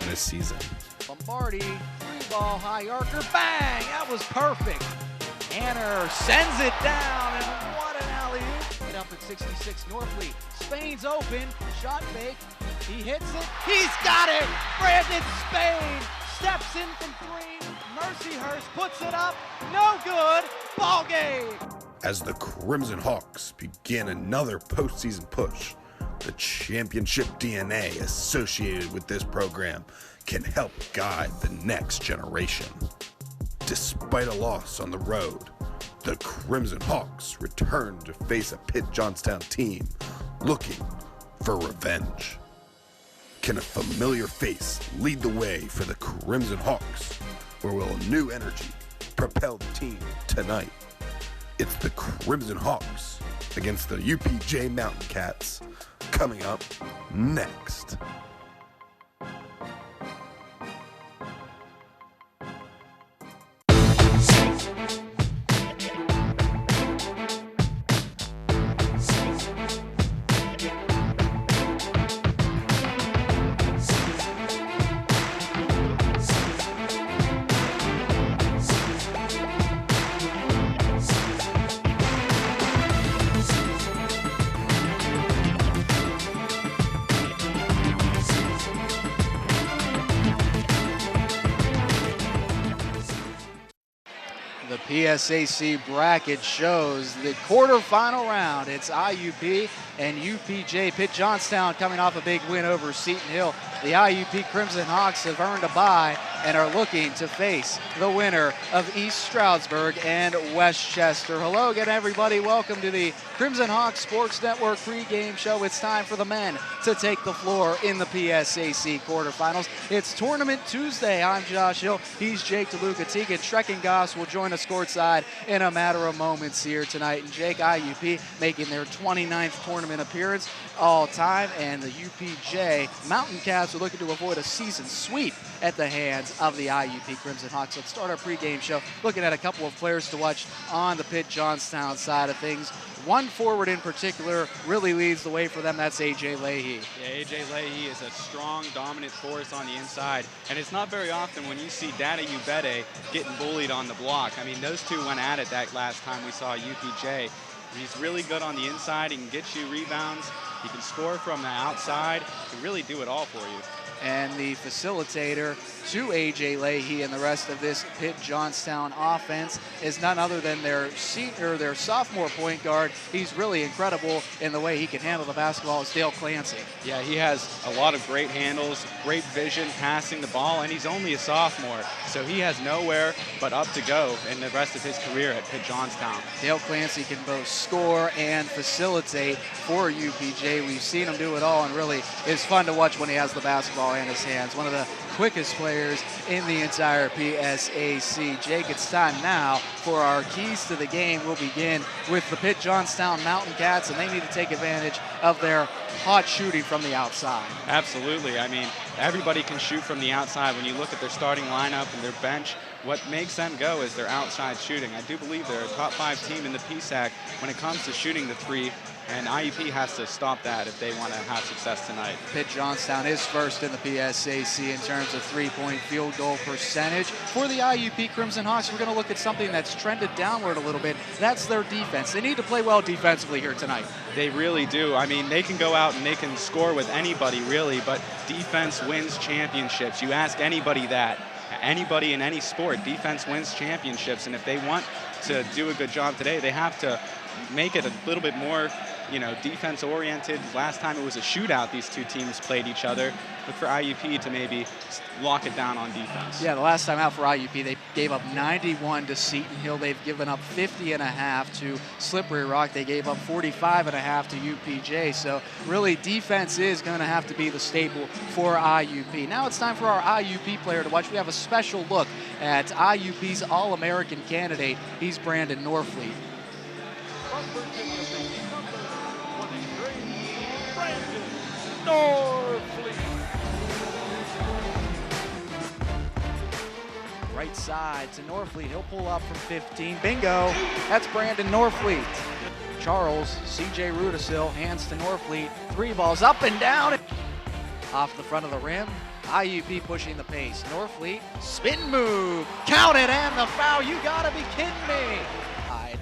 this season. Lombardi, three ball, high archer, bang! That was perfect. Anner sends it down, and what an alley-oop. Get up at 66, Norfleet. Spain's open, shot fake. He hits it, he's got it! Brandon Spain steps in from three. Mercyhurst puts it up, no good, ball game. As the Crimson Hawks begin another postseason push, the championship DNA associated with this program can help guide the next generation. Despite a loss on the road, the Crimson Hawks return to face a Pitt Johnstown team looking for revenge. Can a familiar face lead the way for the Crimson Hawks, or will a new energy propel the team tonight? It's the Crimson Hawks against the UPJ Mountain Cats, coming up next. The PSAC bracket shows the quarterfinal round. It's IUP and UPJ. Pitt Johnstown coming off a big win over Seton Hill. The IUP Crimson Hawks have earned a bye and are looking to face the winner of East Stroudsburg and Westchester. Hello again, everybody. Welcome to the Crimson Hawks Sports Network pregame show. It's time for the men to take the floor in the PSAC quarterfinals. It's Tournament Tuesday. I'm Josh Hill. He's Jake DeLuca. Tegan Schreckengoss will join us courtside in a matter of moments here tonight. And Jake, IUP making their 29th tournament appearance all time, and the UPJ Mountain Cats are looking to avoid a season sweep at the hands of the IUP Crimson Hawks. Let's start our pregame show looking at a couple of players to watch on the Pitt Johnstown side of things. One forward in particular really leads the way for them. That's A.J. Leahy. Yeah, A.J. Leahy is a strong, dominant force on the inside, and it's not very often when you see Dada Ubede getting bullied on the block. I mean, those two went at it that last time we saw UPJ. He's really good on the inside. He can get you rebounds. He can score from the outside. He can really do it all for you. And the facilitator to A.J. Leahy and the rest of this Pitt Johnstown offense is none other than their sophomore point guard. He's really incredible in the way he can handle the basketball. It's Dale Clancy. Yeah, he has a lot of great handles, great vision, passing the ball, and he's only a sophomore, so he has nowhere but up to go in the rest of his career at Pitt Johnstown. Dale Clancy can both score and facilitate for UPJ. We've seen him do it all, and really is fun to watch when he has the basketball in his hands. One of the quickest players in the entire PSAC. Jake, it's time now for our keys to the game. We'll begin with the Pitt Johnstown Mountain Cats, and they need to take advantage of their hot shooting from the outside. Absolutely. I mean, everybody can shoot from the outside. When you look at their starting lineup and their bench, what makes them go is their outside shooting. I do believe they're a top 5 team in the PSAC when it comes to shooting the three, and IUP has to stop that if they want to have success tonight. Pitt Johnstown is first in the PSAC in terms of three-point field goal percentage. For the IUP Crimson Hawks, we're going to look at something that's trended downward a little bit. That's their defense. They need to play well defensively here tonight. They really do. I mean, they can go out and they can score with anybody, really, but defense wins championships. You ask anybody that. Anybody in any sport, defense wins championships, and if they want to do a good job today, they have to make it a little bit more, defense oriented. Last time it was a shootout, these two teams played each other. Look for IUP to maybe lock it down on defense. Yeah, the last time out for IUP, they gave up 91 to Seton Hill. They've given up 50.5 to Slippery Rock. They gave up 45.5 to UPJ. So really, defense is going to have to be the staple for IUP. Now it's time for our IUP player to watch. We have a special look at IUP's All-American candidate. He's Brandon Norfleet. Right side to Norfleet. He'll pull up from 15. Bingo. That's Brandon Norfleet. Charles, CJ Rudisil, hands to Norfleet. 3 balls up and down. Off the front of the rim. IUP pushing the pace. Norfleet, spin move. Count it and the foul. You gotta be kidding me. Hyde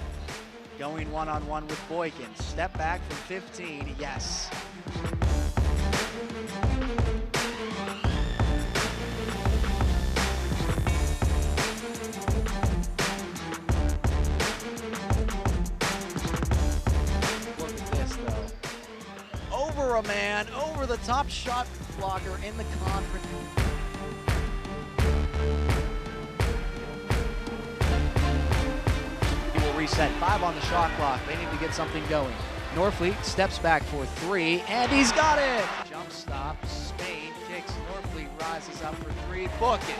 going one-on-one with Boykin. Step back from 15. Yes. Over a man, over the top shot blocker in the conference. He will reset. 5 on the shot clock. They need to get something going. Norfleet steps back for 3, and he's got it! Jump stop, Spain kicks, Norfleet rises up for 3, book it.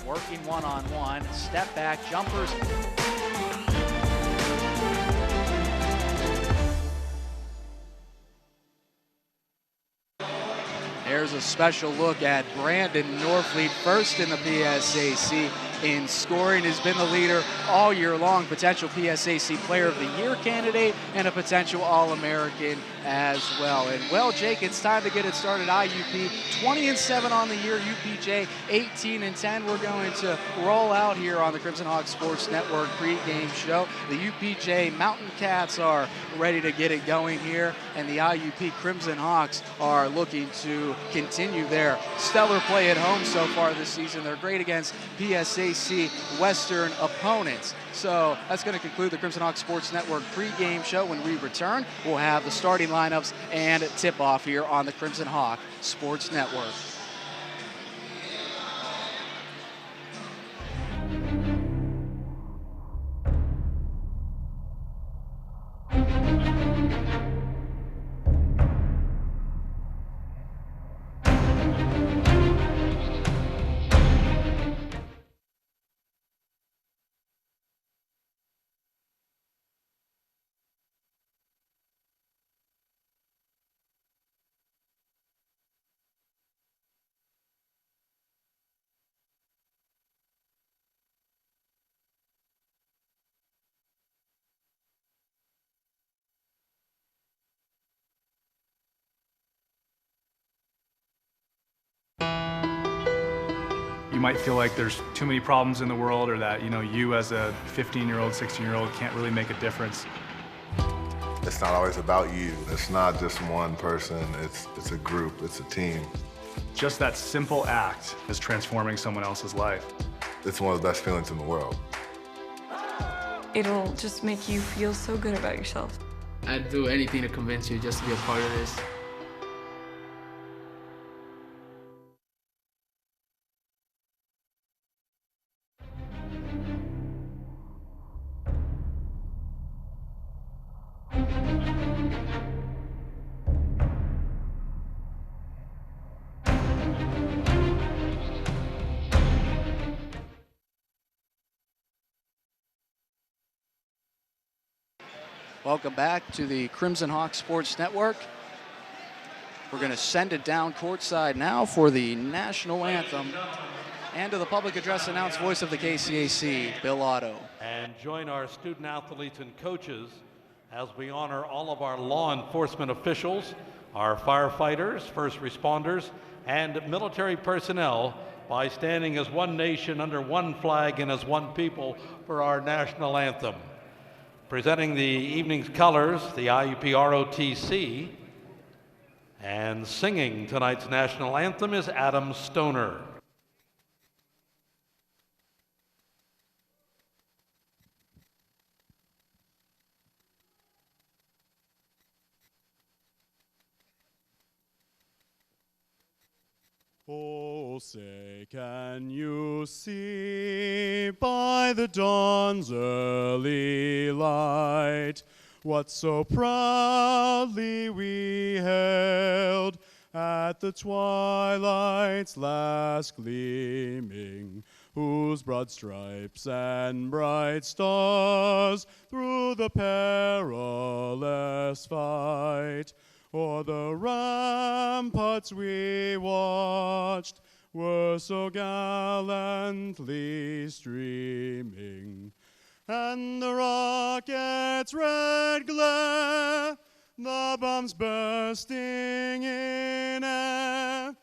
Working one-on-one, step back, jumpers. There's a special look at Brandon Norfleet, first in the PSAC in scoring, has been the leader all year long, potential PSAC Player of the Year candidate and a potential All-American as well. And well, Jake, it's time to get it started. IUP 20-7 on the year, UPJ 18-10. We're going to roll out here on the Crimson Hawk Sports Network pregame show. The UPJ Mountain Cats are ready to get it going here, and the IUP Crimson Hawks are looking to continue their stellar play at home so far this season. They're great against PSAC Western opponents. So that's going to conclude the Crimson Hawk Sports Network pregame show. When we return, we'll have the starting lineups and tip-off here on the Crimson Hawk Sports Network. You might feel like there's too many problems in the world, or that, you as a 15-year-old, 16-year-old can't really make a difference. It's not always about you. It's not just one person. It's a group. It's a team. Just that simple act is transforming someone else's life. It's one of the best feelings in the world. It'll just make you feel so good about yourself. I'd do anything to convince you just to be a part of this. Welcome back to the Crimson Hawk Sports Network. We're going to send it down courtside now for the national anthem. And to the public address announced voice of the KCAC, Bill Otto. And join our student athletes and coaches as we honor all of our law enforcement officials, our firefighters, first responders, and military personnel by standing as one nation under one flag and as one people for our national anthem. Presenting the evening's colors, the IUP ROTC, and singing tonight's national anthem is Adam Stoner. Oh, say, can you see by the dawn's early light what so proudly we hailed at the twilight's last gleaming, whose broad stripes and bright stars through the perilous fight O'er the ramparts we watched were so gallantly streaming, and the rocket's red glare, the bombs bursting in air,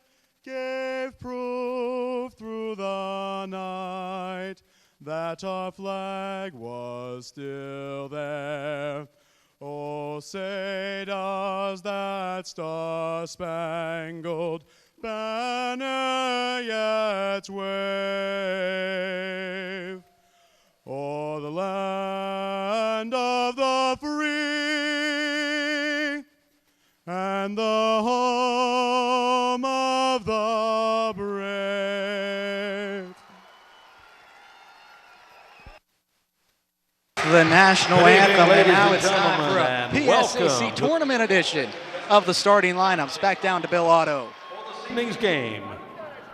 gave proof through the night that our flag was still there. Oh, say does that star-spangled banner yet wave o'er the land of the free and the home of the brave. The national Good evening, anthem, and ladies now and it's time for a gentlemen, and PSAC welcome. tournament edition of the starting lineups. Back down to Bill Otto. This evening's game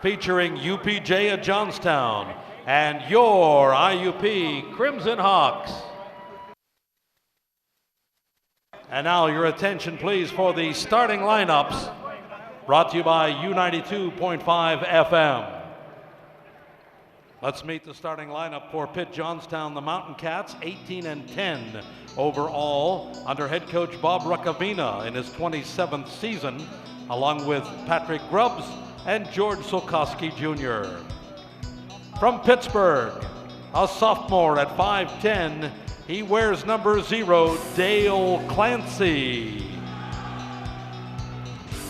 featuring UPJ at Johnstown and your IUP Crimson Hawks. And now your attention please for the starting lineups, brought to you by U92.5 FM. Let's meet the starting lineup for Pitt Johnstown, the Mountain Cats, 18-10 overall, under head coach Bob Ruckavina in his 27th season, along with Patrick Grubbs and George Solkowski Jr. From Pittsburgh, a sophomore at 5'10", he wears number 0, Dale Clancy.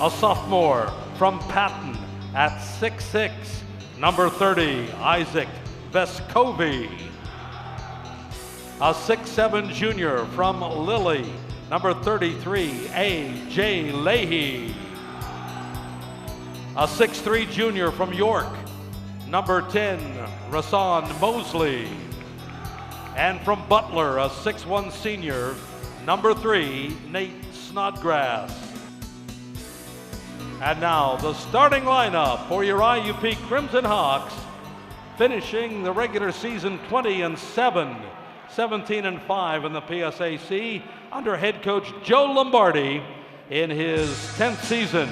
A sophomore from Patton at 6'6", number 30, Isaac Vescovi. A 6'7" junior from Lilly, number 33, A.J. Leahy. A 6'3" junior from York, number 10, Rasan Mosley. And from Butler, a 6'1" senior, number 3, Nate Snodgrass. And now the starting lineup for your IUP Crimson Hawks, finishing the regular season 20-7, 17-5 in the PSAC under head coach Joe Lombardi in his 10th season.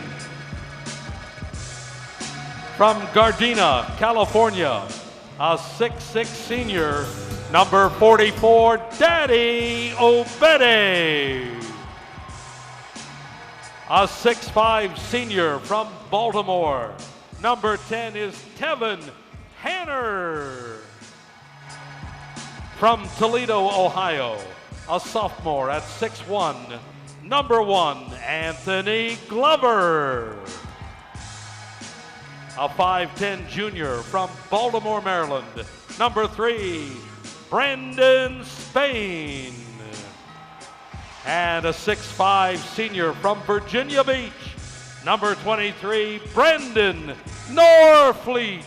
From Gardena, California, a 6'6" senior, number 44, Daddy Obede. A 6'5" senior from Baltimore, number 10 is Tevin Hanner. From Toledo, Ohio, a sophomore at 6'1", number 1, Anthony Glover. A 5'10" junior from Baltimore, Maryland, number 3, Brandon Spain. And a 6'5" senior from Virginia Beach, number 23, Brendan Norfleet.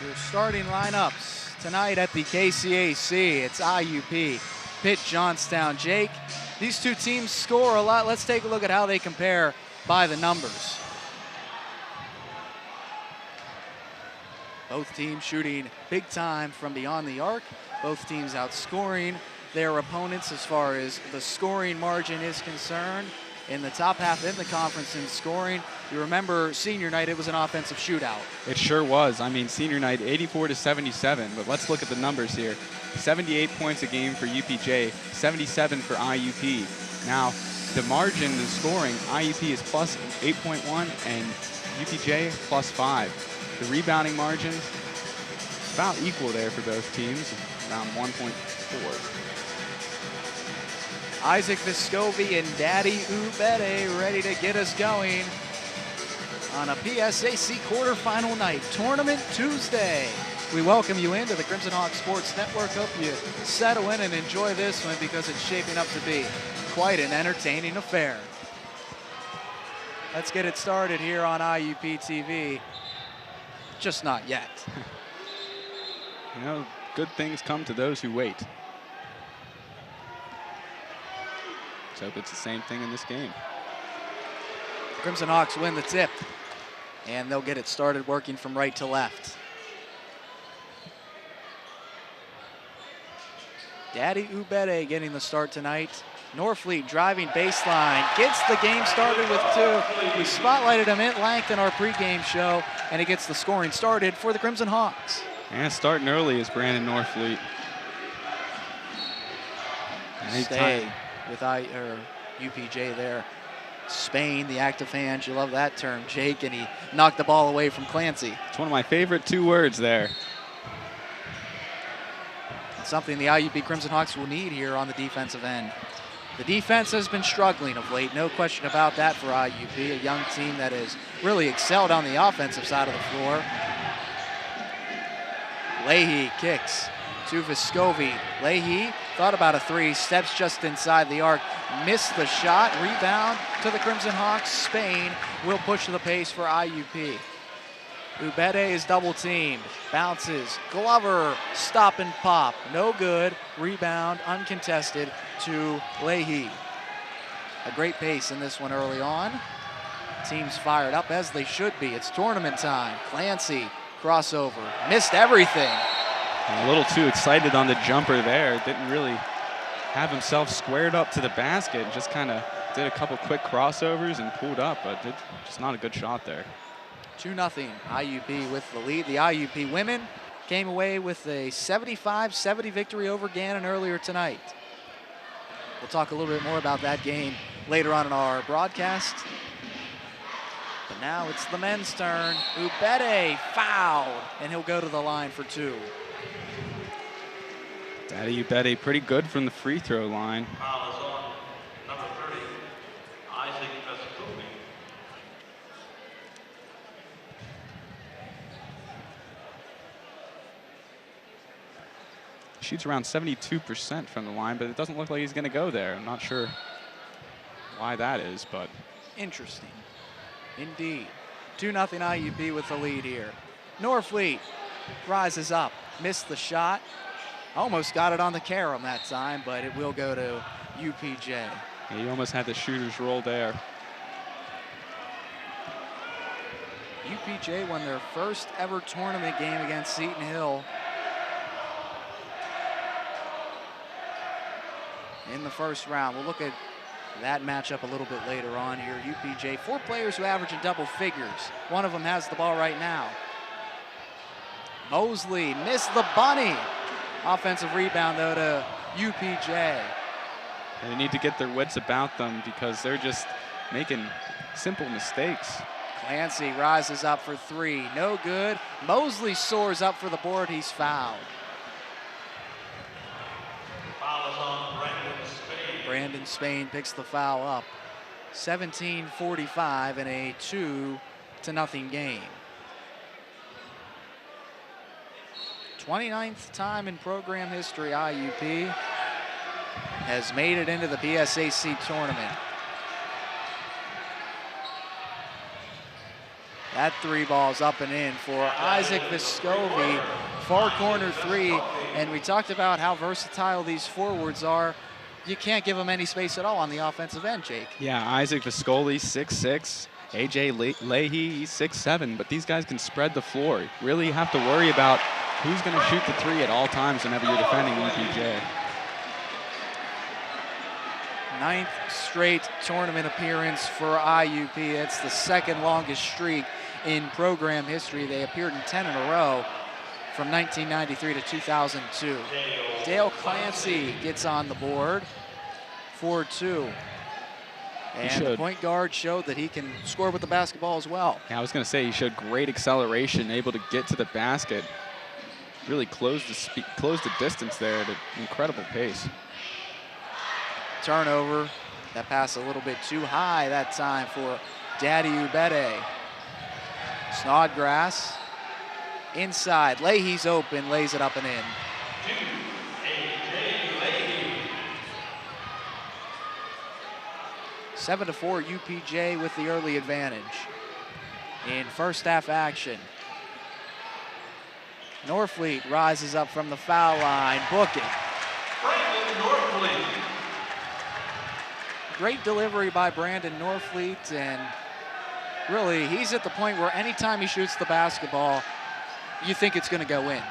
Your starting lineups tonight at the KCAC. It's IUP, Pitt Johnstown. Jake, these two teams score a lot. Let's take a look at how they compare by the numbers. Both teams shooting big time from beyond the arc. Both teams outscoring their opponents as far as the scoring margin is concerned. In the top half in the conference in scoring, you remember senior night, it was an offensive shootout. It sure was. I mean, senior night, 84-77, but let's look at the numbers here. 78 points a game for UPJ, 77 for IUP. Now, the margin in scoring, IUP is plus 8.1 and UPJ plus 5. The rebounding margin, about equal there for both teams, around 1.4. Isaac Vescovi and Daddy Ubede ready to get us going on a PSAC quarterfinal night, Tournament Tuesday. We welcome you into the Crimson Hawk Sports Network. Hope you settle in and enjoy this one because it's shaping up to be quite an entertaining affair. Let's get it started here on IUP TV. Just not yet. You know, good things come to those who wait. Let's hope it's the same thing in this game. Crimson Hawks win the tip, and they'll get it started working from right to left. Daddy Ubede getting the start tonight. Norfleet driving baseline, gets the game started with 2. We spotlighted him at length in our pregame show, and he gets the scoring started for the Crimson Hawks. And starting early is Brandon Norfleet. Stay with UPJ there. Spain, the active hands, you love that term, Jake, and he knocked the ball away from Clancy. It's one of my favorite 2 words there. Something the IUP Crimson Hawks will need here on the defensive end. The defense has been struggling of late, no question about that for IUP, a young team that has really excelled on the offensive side of the floor. Leahy kicks to Vescovi. Leahy thought about a 3, steps just inside the arc, missed the shot, rebound to the Crimson Hawks. Spain will push the pace for IUP. Ubede is double teamed, bounces, Glover, stop and pop, no good, rebound uncontested to Leahy. A great pace in this one early on. Teams fired up as they should be. It's tournament time. Clancy, crossover, missed everything. A little too excited on the jumper there. Didn't really have himself squared up to the basket. Just kind of did a couple quick crossovers and pulled up, but just not a good shot there. 2-0 IUP with the lead. The IUP women came away with a 75-70 victory over Gannon earlier tonight. We'll talk a little bit more about that game later on in our broadcast. But now it's the men's turn. Ubede fouled, and he'll go to the line for 2. Daddy Ubede pretty good from the free throw line. Foul is on number 30, Isaac Vescovi. Shoots around 72% from the line, but it doesn't look like he's going to go there. I'm not sure why that is, but. Interesting. Indeed. 2-0 IUP with the lead here. Norfleet rises up, missed the shot. Almost got it on the carom that time, but it will go to UPJ. Yeah, he almost had the shooter's roll there. UPJ won their first ever tournament game against Seton Hill in the first round. We'll look at that matchup a little bit later on here. UPJ, 4 players who average in double figures. One of them has the ball right now. Mosley missed the bunny. Offensive rebound, though, to UPJ. They need to get their wits about them because they're just making simple mistakes. Clancy rises up for 3. No good. Mosley soars up for the board. He's fouled. Foul is on Brandon Spain. Brandon Spain picks the foul up. 17:45 in a 2-0 game. 29th time in program history IUP has made it into the PSAC tournament. That 3 ball's up and in for Isaac Vescovi, far corner 3. And we talked about how versatile these forwards are. You can't give them any space at all on the offensive end, Jake. Yeah, Isaac Vescoli, 6'6". AJ Leahy, he's 6'7", but these guys can spread the floor. Really have to worry about who's going to shoot the 3 at all times whenever you're defending UPJ. 9th straight tournament appearance for IUP. It's the 2nd longest streak in program history. They appeared in 10 in a row from 1993 to 2002. Dale Clancy gets on the board for 2. And the point guard showed that he can score with the basketball as well. Yeah, I was going to say he showed great acceleration, able to get to the basket. Really closed the distance there at an incredible pace. Turnover. That pass a little bit too high that time for Daddy Ubede. Snodgrass inside. Leahy's open, lays it up and in. 7-4 UPJ with the early advantage in first half action. Norfleet rises up from the foul line, booking. Brandon Norfleet. Great delivery by Brandon Norfleet, and really he's at the point where anytime he shoots the basketball, you think it's going to go in.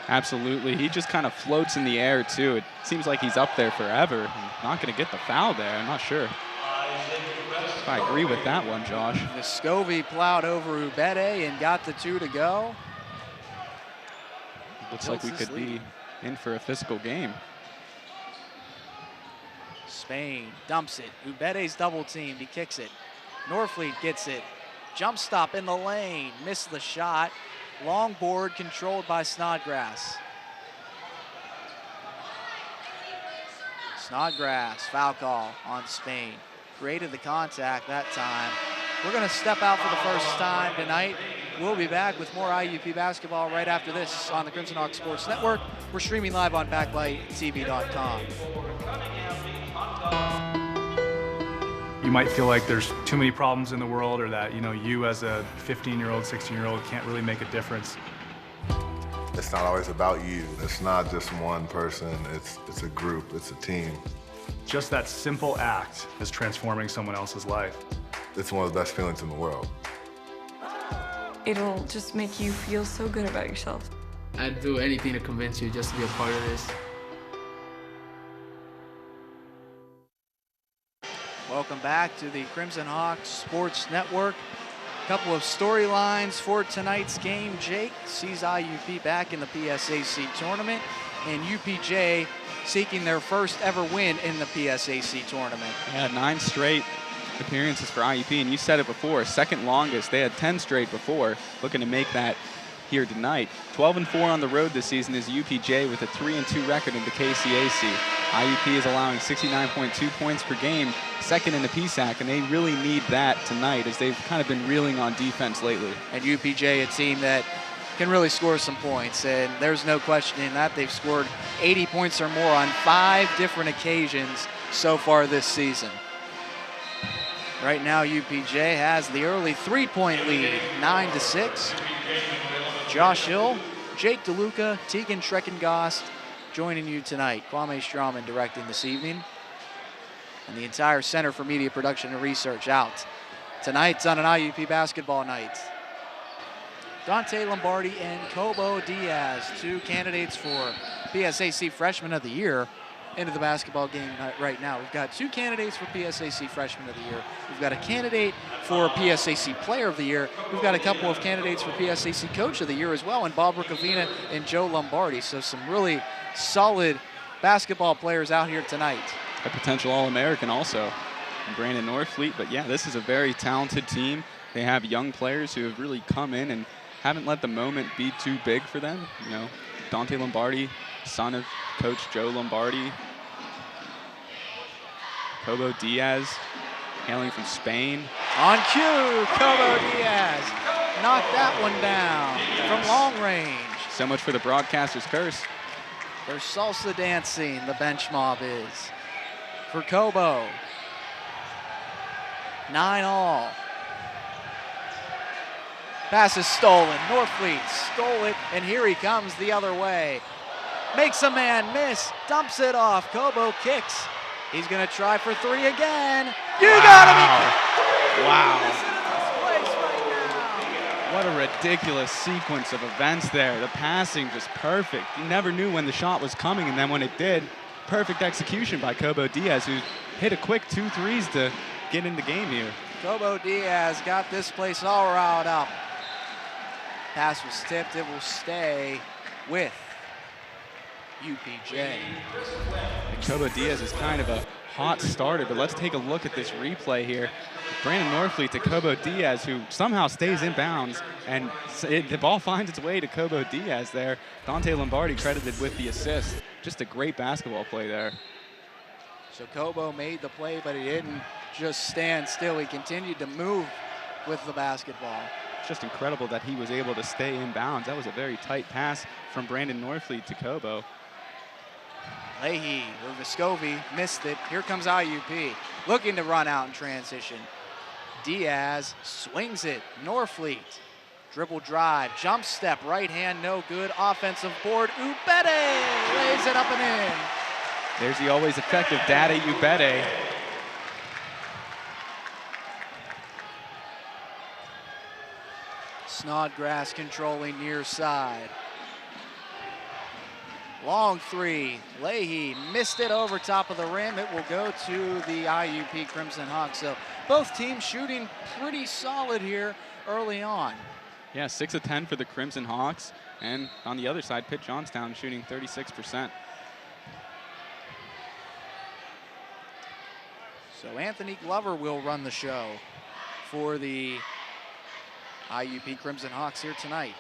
Absolutely. He just kind of floats in the air, too. It seems like he's up there forever. Not going to get the foul there. I'm not sure if I agree with that one, Josh. Vescovi plowed over Ubede and got the 2 to go. Looks like we could be in for a physical game. Spain dumps it. Ubede's double teamed. He kicks it. Norfleet gets it. Jump stop in the lane. Missed the shot. Long board controlled by Snodgrass. Snodgrass, foul call on Spain. Created the contact that time. We're going to step out for the first time tonight. We'll be back with more IUP basketball right after this on the Crimson Hawk Sports Network. We're streaming live on BacklightTV.com. You might feel like there's too many problems in the world, or that, you as a 15-year-old, 16-year-old can't really make a difference. It's not always about you. It's not just one person. It's a group. It's a team. Just that simple act is transforming someone else's life. It's one of the best feelings in the world. It'll just make you feel so good about yourself. I'd do anything to convince you just to be a part of this. Welcome back to the Crimson Hawk Sports Network. A couple of storylines for tonight's game. Jake sees IUP back in the PSAC tournament, and UPJ seeking their first ever win in the PSAC tournament. Yeah, 9 straight appearances for IUP, and you said it before, second longest. They had 10 straight before, looking to make that here tonight. 12-4 on the road this season is UPJ with a 3-2 record in the KCAC. IUP is allowing 69.2 points per game, second in the PSAC, and they really need that tonight as they've kind of been reeling on defense lately. And UPJ, a team that can really score some points, and there's no questioning that. They've scored 80 points or more on 5 different occasions so far this season. Right now, UPJ has the early 3-point lead, 9-6. Josh Hill, Jake DeLuca, Tegan Schreckengost joining you tonight. Kwame Strauman directing this evening. And the entire Center for Media Production and Research out. Tonight's on an IUP basketball night. Dante Lombardi and Kobo Diaz, 2 candidates for PSAC Freshman of the Year, into the basketball game right now. We've got 2 candidates for PSAC Freshman of the Year. We've got a candidate for PSAC Player of the Year. We've got a couple of candidates for PSAC Coach of the Year as well, and Bob Ricavina and Joe Lombardi. So some really solid basketball players out here tonight. A potential All-American also, Brandon Norfleet. But yeah, this is a very talented team. They have young players who have really come in and haven't let the moment be too big for them. Dante Lombardi, son of Coach Joe Lombardi. Kobo Diaz, hailing from Spain. On cue, Kobo Diaz knocked that one down from long range. So much for the broadcaster's curse. There's salsa dancing, the bench mob is. For Kobo, 9-all. Pass is stolen. Norfleet stole it, and here he comes the other way. Makes a man miss, dumps it off. Kobo kicks. He's going to try for 3 again. You gotta be Wow. What a ridiculous sequence of events there. The passing just perfect. You never knew when the shot was coming, and then when it did, perfect execution by Kobo Diaz, who hit a quick 2 threes to get in the game here. Kobo Diaz got this place all riled up. Pass was tipped. It will stay with UPJ. Kobo Diaz is kind of a hot starter, but let's take a look at this replay here. Brandon Norfleet to Kobo Diaz, who somehow stays in bounds, and the ball finds its way to Kobo Diaz there. Dante Lombardi credited with the assist. Just a great basketball play there. So Kobo made the play, but he didn't just stand still. He continued to move with the basketball. It's just incredible that he was able to stay in bounds. That was a very tight pass from Brandon Norfleet to Kobo. Leahy or Vescovi missed it. Here comes IUP looking to run out in transition. Diaz swings it. Norfleet, dribble drive, jump step, right hand, no good. Offensive board, Ubede lays it up and in. There's the always effective Dade Ubede. Snodgrass controlling near side. Long three. Leahy missed it over top of the rim. It will go to the IUP Crimson Hawks. So both teams shooting pretty solid here early on. Yeah, 6 of 10 for the Crimson Hawks. And on the other side, Pitt Johnstown shooting 36%. So Anthony Glover will run the show for the IUP Crimson Hawks here tonight.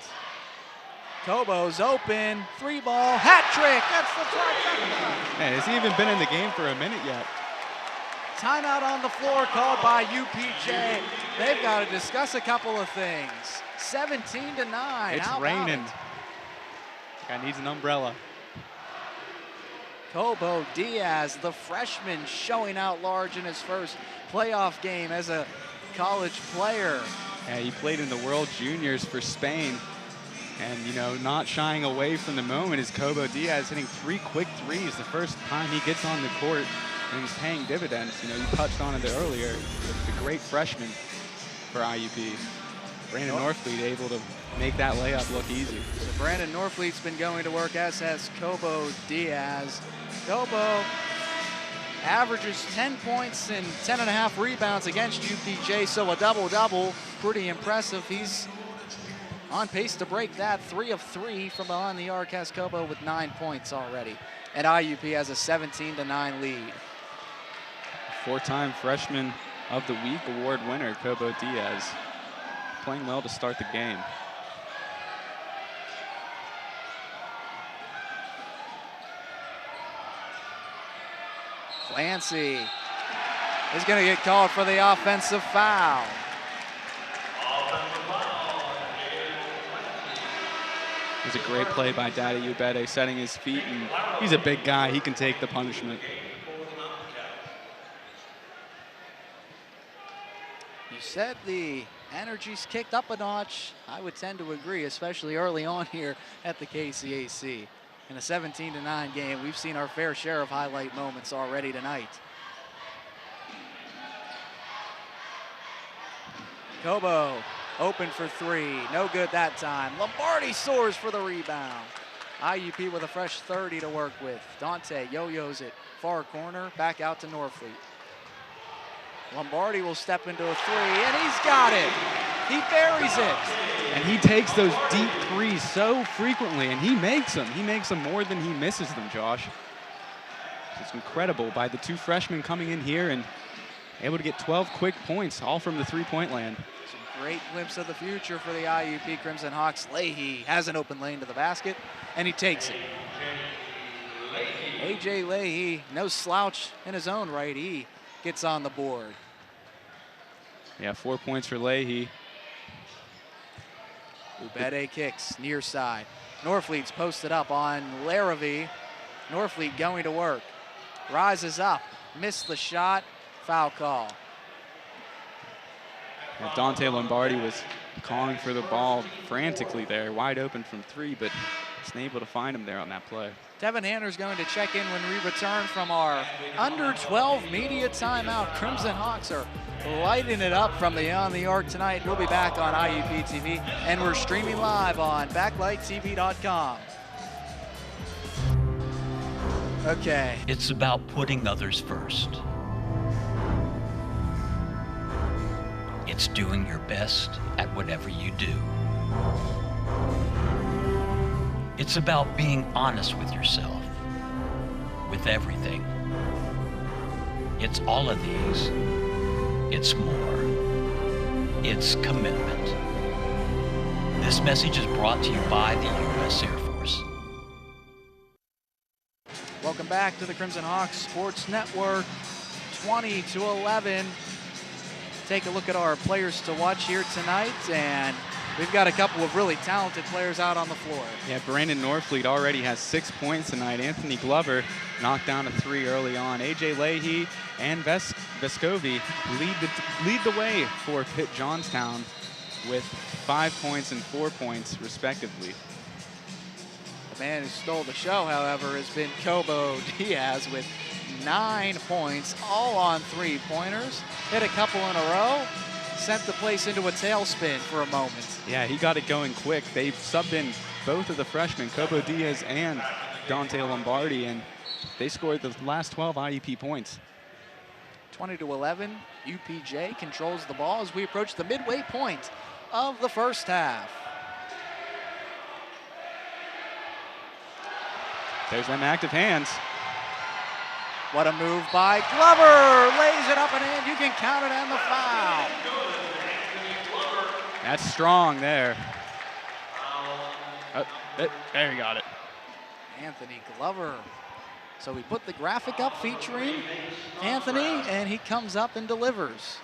Kobo's open, 3-ball, hat trick. That's the trifecta. Man, has he even been in the game for a minute yet? Timeout on the floor called by UPJ. They've got to discuss a couple of things. 17-9. It's How about raining. it? Guy needs an umbrella. Kobo Diaz, the freshman, showing out large in his first playoff game as a college player. Yeah, he played in the World Juniors for Spain. And, you know, not shying away from the moment is Kobo Diaz hitting 3 quick threes the first time he gets on the court, and he's paying dividends. You know, you touched on it earlier. It's a great freshman for IUP. Brandon Norfleet able to make that layup look easy. So Brandon Norfleet's been going to work, as has Kobo Diaz. Kobo averages 10 points and 10.5 rebounds against UPJ, so a double-double. Pretty impressive. He's on pace to break that. 3 of 3 from behind the arc, has Kobo with 9 points already. And IUP has a 17-9 lead. 4-time Freshman of the Week award winner, Kobo Diaz, playing well to start the game. Clancy is going to get called for the offensive foul. It was a great play by Daddy Ubede, setting his feet, and he's a big guy. He can take the punishment. You said the energy's kicked up a notch. I would tend to agree, especially early on here at the KCAC. In a 17-9 game, we've seen our fair share of highlight moments already tonight. Kobo open for 3, no good that time. Lombardi soars for the rebound. IUP with a fresh 30 to work with. Dante yo-yos it, far corner, back out to Norfleet. Lombardi will step into a 3, and he's got it. He buries it. And he takes those deep threes so frequently, and he makes them. He makes them more than he misses them, Josh. It's incredible by the 2 freshmen coming in here and able to get 12 quick points, all from the three-point land. It's a great glimpse of the future for the IUP Crimson Hawks. Leahy has an open lane to the basket, and he takes it. A.J. Leahy, no slouch in his own right. He gets on the board. Yeah, 4 points for Leahy. Ubede kicks near side. Norfleet's posted up on Larrabee. Norfleet going to work. Rises up, missed the shot, foul call. And Dante Lombardi was calling for the ball frantically there, wide open from 3, but wasn't able to find him there on that play. Devin Hanner's going to check in when we return from our under 12 media timeout. Crimson Hawks are lighting it up from beyond the arc tonight. We'll be back on IUP TV, and we're streaming live on backlighttv.com. Okay. It's about putting others first. It's doing your best at whatever you do. It's about being honest with yourself, with everything. It's all of these. It's more. It's commitment. This message is brought to you by the U.S. Air Force. Welcome back to the Crimson Hawks Sports Network. 20-11. Take a look at our players to watch here tonight, and we've got a couple of really talented players out on the floor. Yeah, Brandon Norfleet already has 6 points tonight. Anthony Glover knocked down a 3 early on. A.J. Leahy and Vescovi lead the way for Pitt Johnstown with 5 points and 4 points, respectively. The man who stole the show, however, has been Kobo Diaz with 9 points, all on 3-pointers. Hit a couple in a row, sent the place into a tailspin for a moment. Yeah, he got it going quick. They've subbed in both of the freshmen, Kobo Diaz and Dante Lombardi, and they scored the last 12 IUP points. 20-11, UPJ controls the ball as we approach the midway point of the first half. There's them active hands. What a move by Glover, lays it up and in, you can count it and the foul. That's strong there. There you got it. Anthony Glover. So we put the graphic up featuring Anthony, and he comes up and delivers.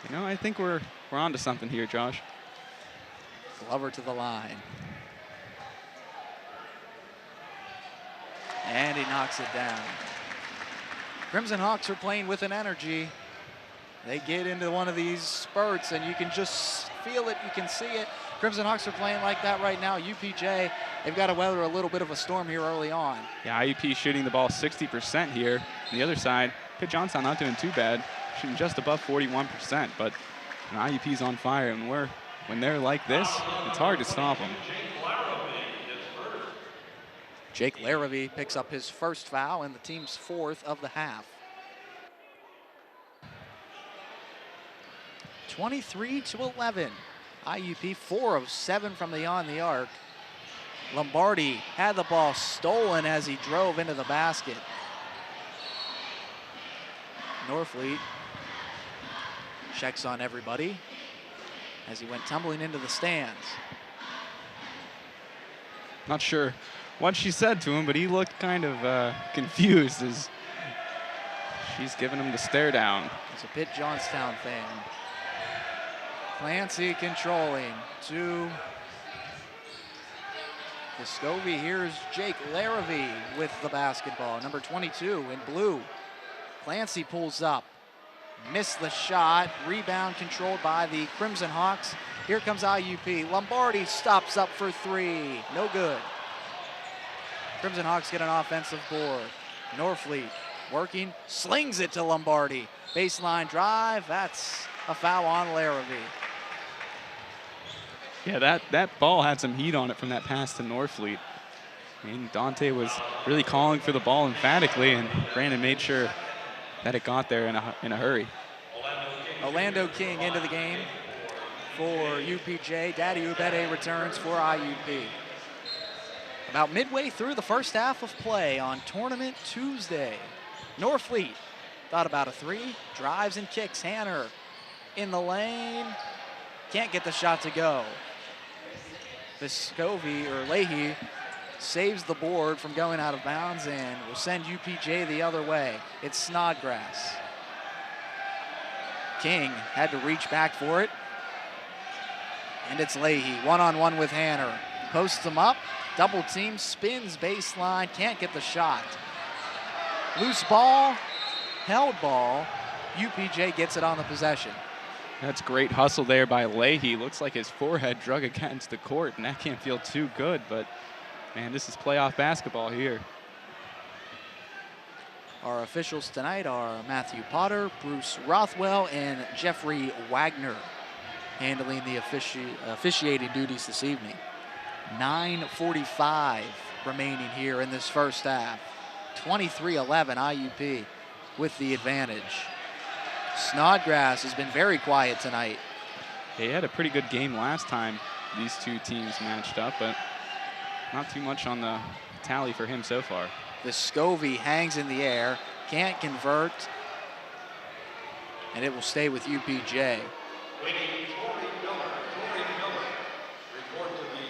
You know, I think we're on to something here, Josh. Glover to the line. And he knocks it down. Crimson Hawks are playing with an energy. They get into one of these spurts, and you can just feel it, you can see it. Crimson Hawks are playing like that right now. UPJ, they've got to weather a little bit of a storm here early on. Yeah, IUP shooting the ball 60% here. On the other side, Pitt Johnstown not doing too bad, shooting just above 41%, but IUP's on fire, and when they're like this, it's hard to stop them. Jake Larrabee picks up his first foul and the team's fourth of the half. 23-11. IUP 4 of 7 from beyond the arc. Lombardi had the ball stolen as he drove into the basket. Norfleet checks on everybody as he went tumbling into the stands. Not sure what she said to him, but he looked kind of confused as she's giving him the stare down. He's a Pitt Johnstown fan. Clancy controlling to Vescovi. Here's Jake Larrabee with the basketball. Number 22 in blue. Clancy pulls up. Missed the shot. Rebound controlled by the Crimson Hawks. Here comes IUP. Lombardi stops up for three. No good. Crimson Hawks get an offensive board. Norfleet working. Slings it to Lombardi. Baseline drive. That's a foul on Larrabee. Yeah, that ball had some heat on it from that pass to Norfleet. And Dante was really calling for the ball emphatically, and Brandon made sure that it got there in a hurry. Orlando King into the game for UPJ. Daddy Ubede returns for IUP. About midway through the first half of play on Tournament Tuesday. Norfleet thought about a three, drives and kicks. Hanner in the lane, can't get the shot to go. Vescovi or Leahy saves the board from going out of bounds and will send UPJ the other way. It's Snodgrass. King had to reach back for it. And it's Leahy, one-on-one with Hanner. Posts him up, double team, spins baseline, can't get the shot. Loose ball, held ball. UPJ gets it on the possession. That's great hustle there by Leahy. Looks like his forehead drug against the court, and that can't feel too good, but man, this is playoff basketball here. Our officials tonight are Matthew Potter, Bruce Rothwell, and Jeffrey Wagner handling the officiating duties this evening. 9:45 remaining here in this first half. 23-11 IUP with the advantage. Snodgrass has been very quiet tonight. He had a pretty good game last time these two teams matched up, but not too much on the tally for him so far. Vescovi hangs in the air, can't convert, and it will stay with UPJ. Waiting, Tori Miller, report to the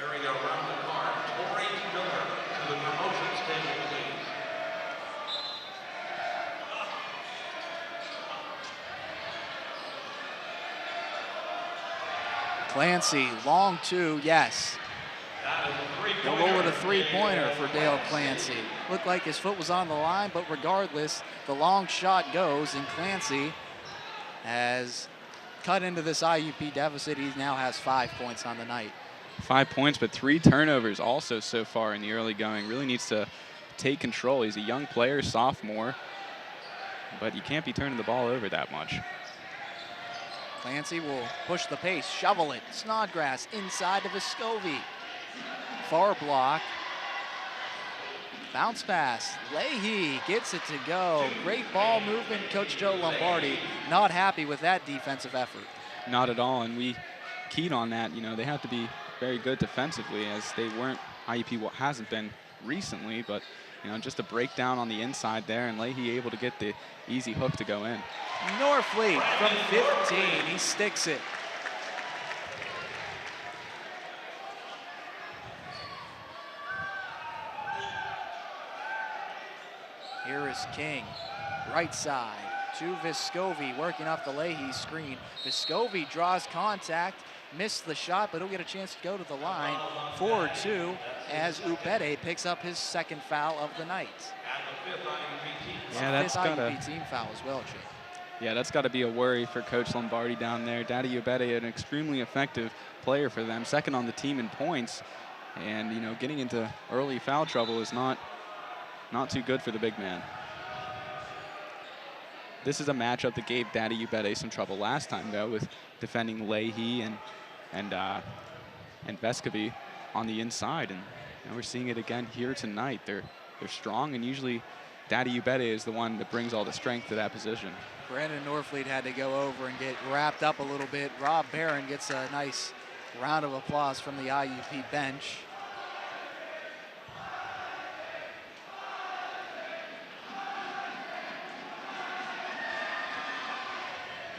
area around the car. Tori Miller to the promotions table, please. Clancy, long two, yes. They'll roll it a three-pointer for Dale Clancy. Looked like his foot was on the line, but regardless, the long shot goes, and Clancy has cut into this IUP deficit. He now has 5 points on the night. 5 points, but 3 turnovers also so far in the early going. Really needs to take control. He's a young player, sophomore, but you can't be turning the ball over that much. Clancy will push the pace, shovel it. Snodgrass inside to Vescovi. Far block, Bounce pass. Leahy gets it to go. Great ball movement. Coach Joe Lombardi not happy with that defensive effort. Not at all, and we keyed on that. You know, they have to be very good defensively, as they weren't. IUP hasn't been recently, but you know, just a breakdown on the inside there, and Leahy able to get the easy hook to go in. Norfleet from 15, he sticks it. Here is King, right side to Vescovi, working off the Leahy screen. Vescovi draws contact, missed the shot, but he'll get a chance to go to the line. 4-2 as UPJ picks up his second foul of the night. Yeah, that's got a team foul as well, Chip. Yeah, that's got to be a worry for Coach Lombardi down there. Daddy UPJ, an extremely effective player for them, second on the team in points, and you know, getting into early foul trouble is not too good for the big man. This is a matchup that gave Daddy UPJ some trouble last time, though, with defending Leahy and Vescovi on the inside, and you know, we're seeing it again here tonight. They're strong, and usually Daddy UPJ is the one that brings all the strength to that position. Brandon Norfleet had to go over and get wrapped up a little bit. Rob Barron gets a nice round of applause from the IUP bench.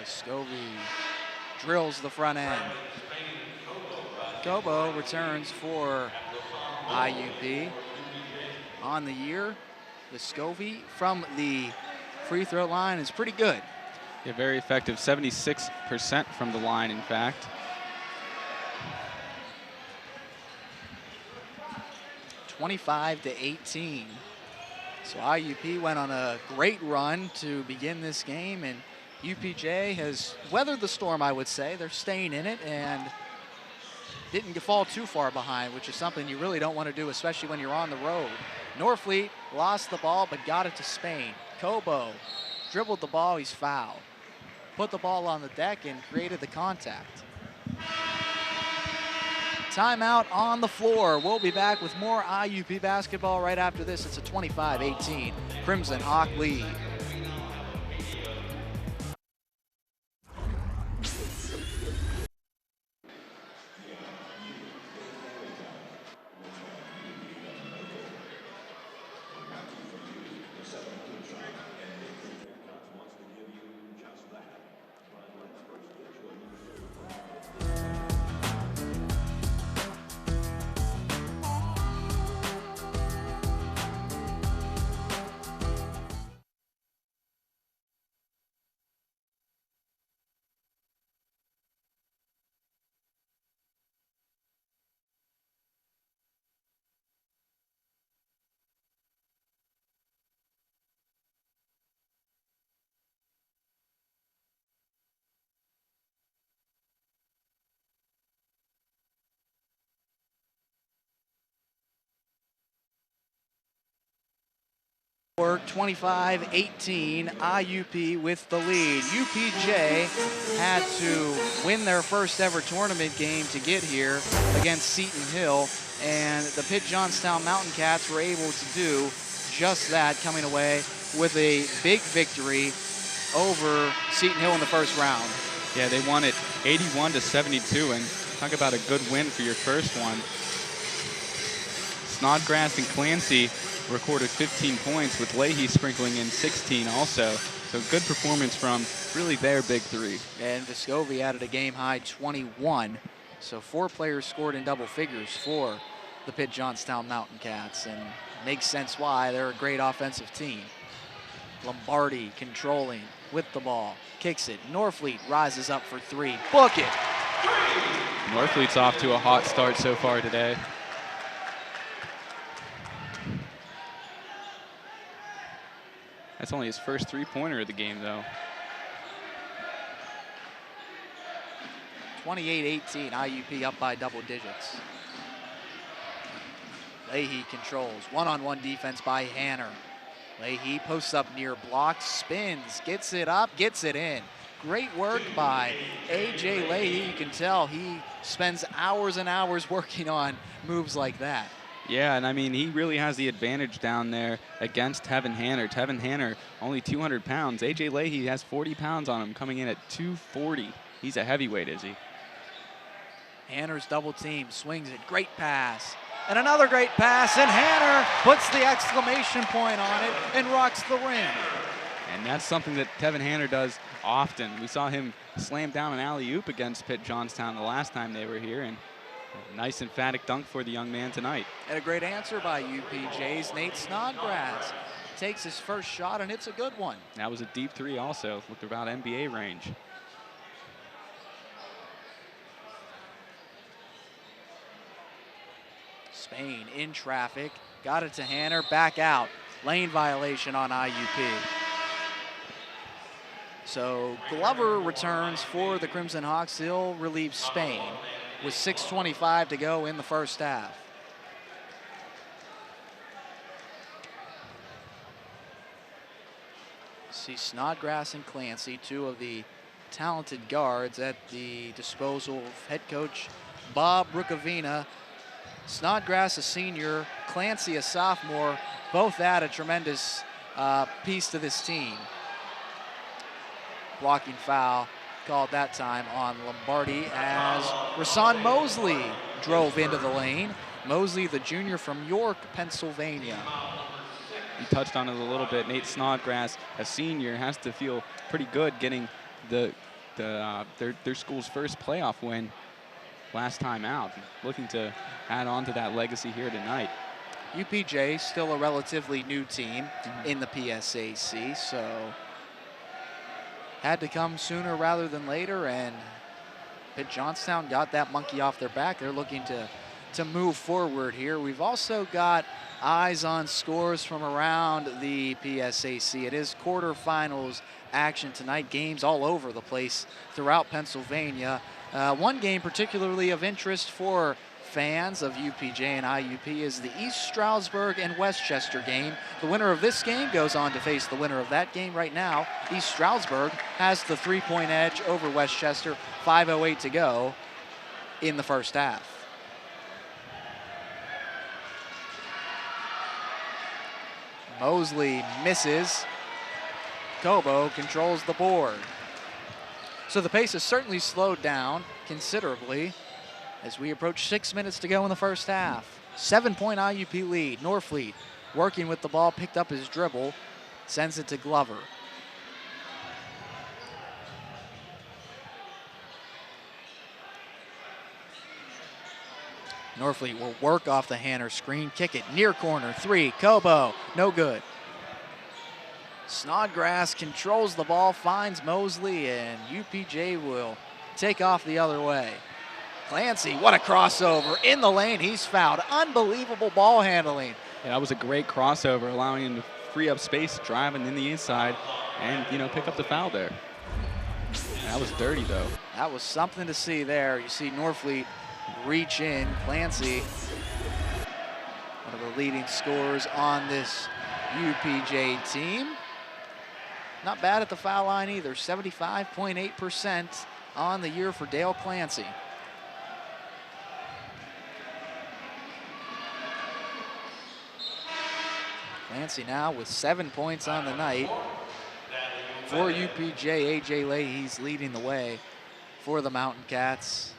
Vescovi drills the front end. Kobo returns for IUP. On the year, Vescovi from the free throw line is pretty good. Yeah, very effective, 76% from the line, in fact. (25-18). So IUP went on a great run to begin this game, and UPJ has weathered the storm, I would say. They're staying in it and didn't fall too far behind, which is something you really don't want to do, especially when you're on the road. Norfleet lost the ball but got it to Spain. Kobo dribbled the ball, he's fouled. Put the ball on the deck and created the contact. Timeout on the floor. We'll be back with more IUP basketball right after this. It's a 25-18 Crimson Hawk lead. Work 25-18, IUP with the lead. UPJ had to win their first ever tournament game to get here against Seton Hill, and the Pitt Johnstown Mountain Cats were able to do just that, coming away with a big victory over Seton Hill in the first round. Yeah, they won it 81-72, and talk about a good win for your first one. Snodgrass and Clancy recorded 15 points, with Leahy sprinkling in 16 also. So good performance from really their big three. And Vescovi added a game-high 21. So 4 players scored in double figures for the Pitt Johnstown Mountain Cats, and makes sense why. They're a great offensive team. Lombardi controlling with the ball, kicks it. Norfleet rises up for 3. Book it! Norfleet's off to a hot start so far today. That's only his first three-pointer of the game, though. 28-18, IUP up by double digits. Leahy controls, one-on-one defense by Hanner. Leahy posts up near block, spins, gets it up, gets it in. Great work by A.J. Leahy. You can tell he spends hours and hours working on moves like that. Yeah, and I mean, he really has the advantage down there against Tevin Hanner. Tevin Hanner, only 200 pounds. A.J. Leahy has 40 pounds on him, coming in at 240. He's a heavyweight, is he? Hanner's double team, swings it, great pass. And another great pass, and Hanner puts the exclamation point on it and rocks the rim. And that's something that Tevin Hanner does often. We saw him slam down an alley-oop against Pitt Johnstown the last time they were here, and a nice emphatic dunk for the young man tonight. And a great answer by UPJ's Nate Snodgrass. Takes his first shot, and it's a good one. That was a deep three also, looked about NBA range. Spain in traffic, got it to Hanner, back out. Lane violation on IUP. So Glover returns for the Crimson Hawks. He'll relieve Spain with 6:25 to go in the first half. See Snodgrass and Clancy, two of the talented guards at the disposal of head coach Bob Rukavina. Snodgrass, a senior, Clancy, a sophomore, both add a tremendous piece to this team. Blocking foul called that time on Lombardi as Rasan Mosley drove into the lane. Mosley, the junior from York, Pennsylvania. You touched on it a little bit. Nate Snodgrass, a senior, has to feel pretty good getting their school's first playoff win last time out. Looking to add on to that legacy here tonight. UPJ, still a relatively new team in the PSAC, so had to come sooner rather than later, and Pitt Johnstown got that monkey off their back. They're looking to move forward here. We've also got eyes on scores from around the PSAC. It is quarterfinals action tonight, games all over the place throughout Pennsylvania. One game particularly of interest for fans of UPJ and IUP is the East Stroudsburg and Westchester game. The winner of this game goes on to face the winner of that game. Right now, East Stroudsburg has the 3-point edge over Westchester, 5:08 to go in the first half. Mosley misses. Cobo controls the board. So the pace has certainly slowed down considerably as we approach 6 minutes to go in the first half. 7-point IUP lead. Norfleet working with the ball, picked up his dribble, sends it to Glover. Norfleet will work off the Hanner screen, kick it near corner, three, Cobo, no good. Snodgrass controls the ball, finds Mosley, and UPJ will take off the other way. Clancy, what a crossover in the lane. He's fouled. Unbelievable ball handling. Yeah, that was a great crossover, allowing him to free up space, driving in the inside, and pick up the foul there. That was dirty though. That was something to see there. You see Norfleet reach in. Clancy, one of the leading scorers on this UPJ team. Not bad at the foul line either. 75.8% on the year for Dale Clancy. Clancy now with 7 points on the night. For UPJ, A.J. Leahy's leading the way for the Mountain Cats.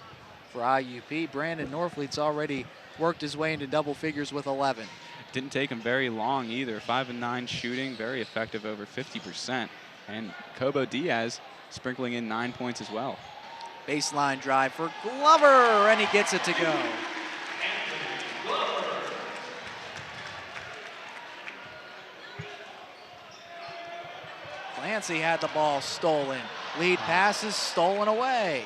For IUP, Brandon Norfleet's already worked his way into double figures with 11. Didn't take him very long either. 5 and 9 shooting, very effective, over 50%. And Cobo Diaz sprinkling in 9 points as well. Baseline drive for Glover, and he gets it to go. Clancy had the ball stolen. Lead passes stolen away.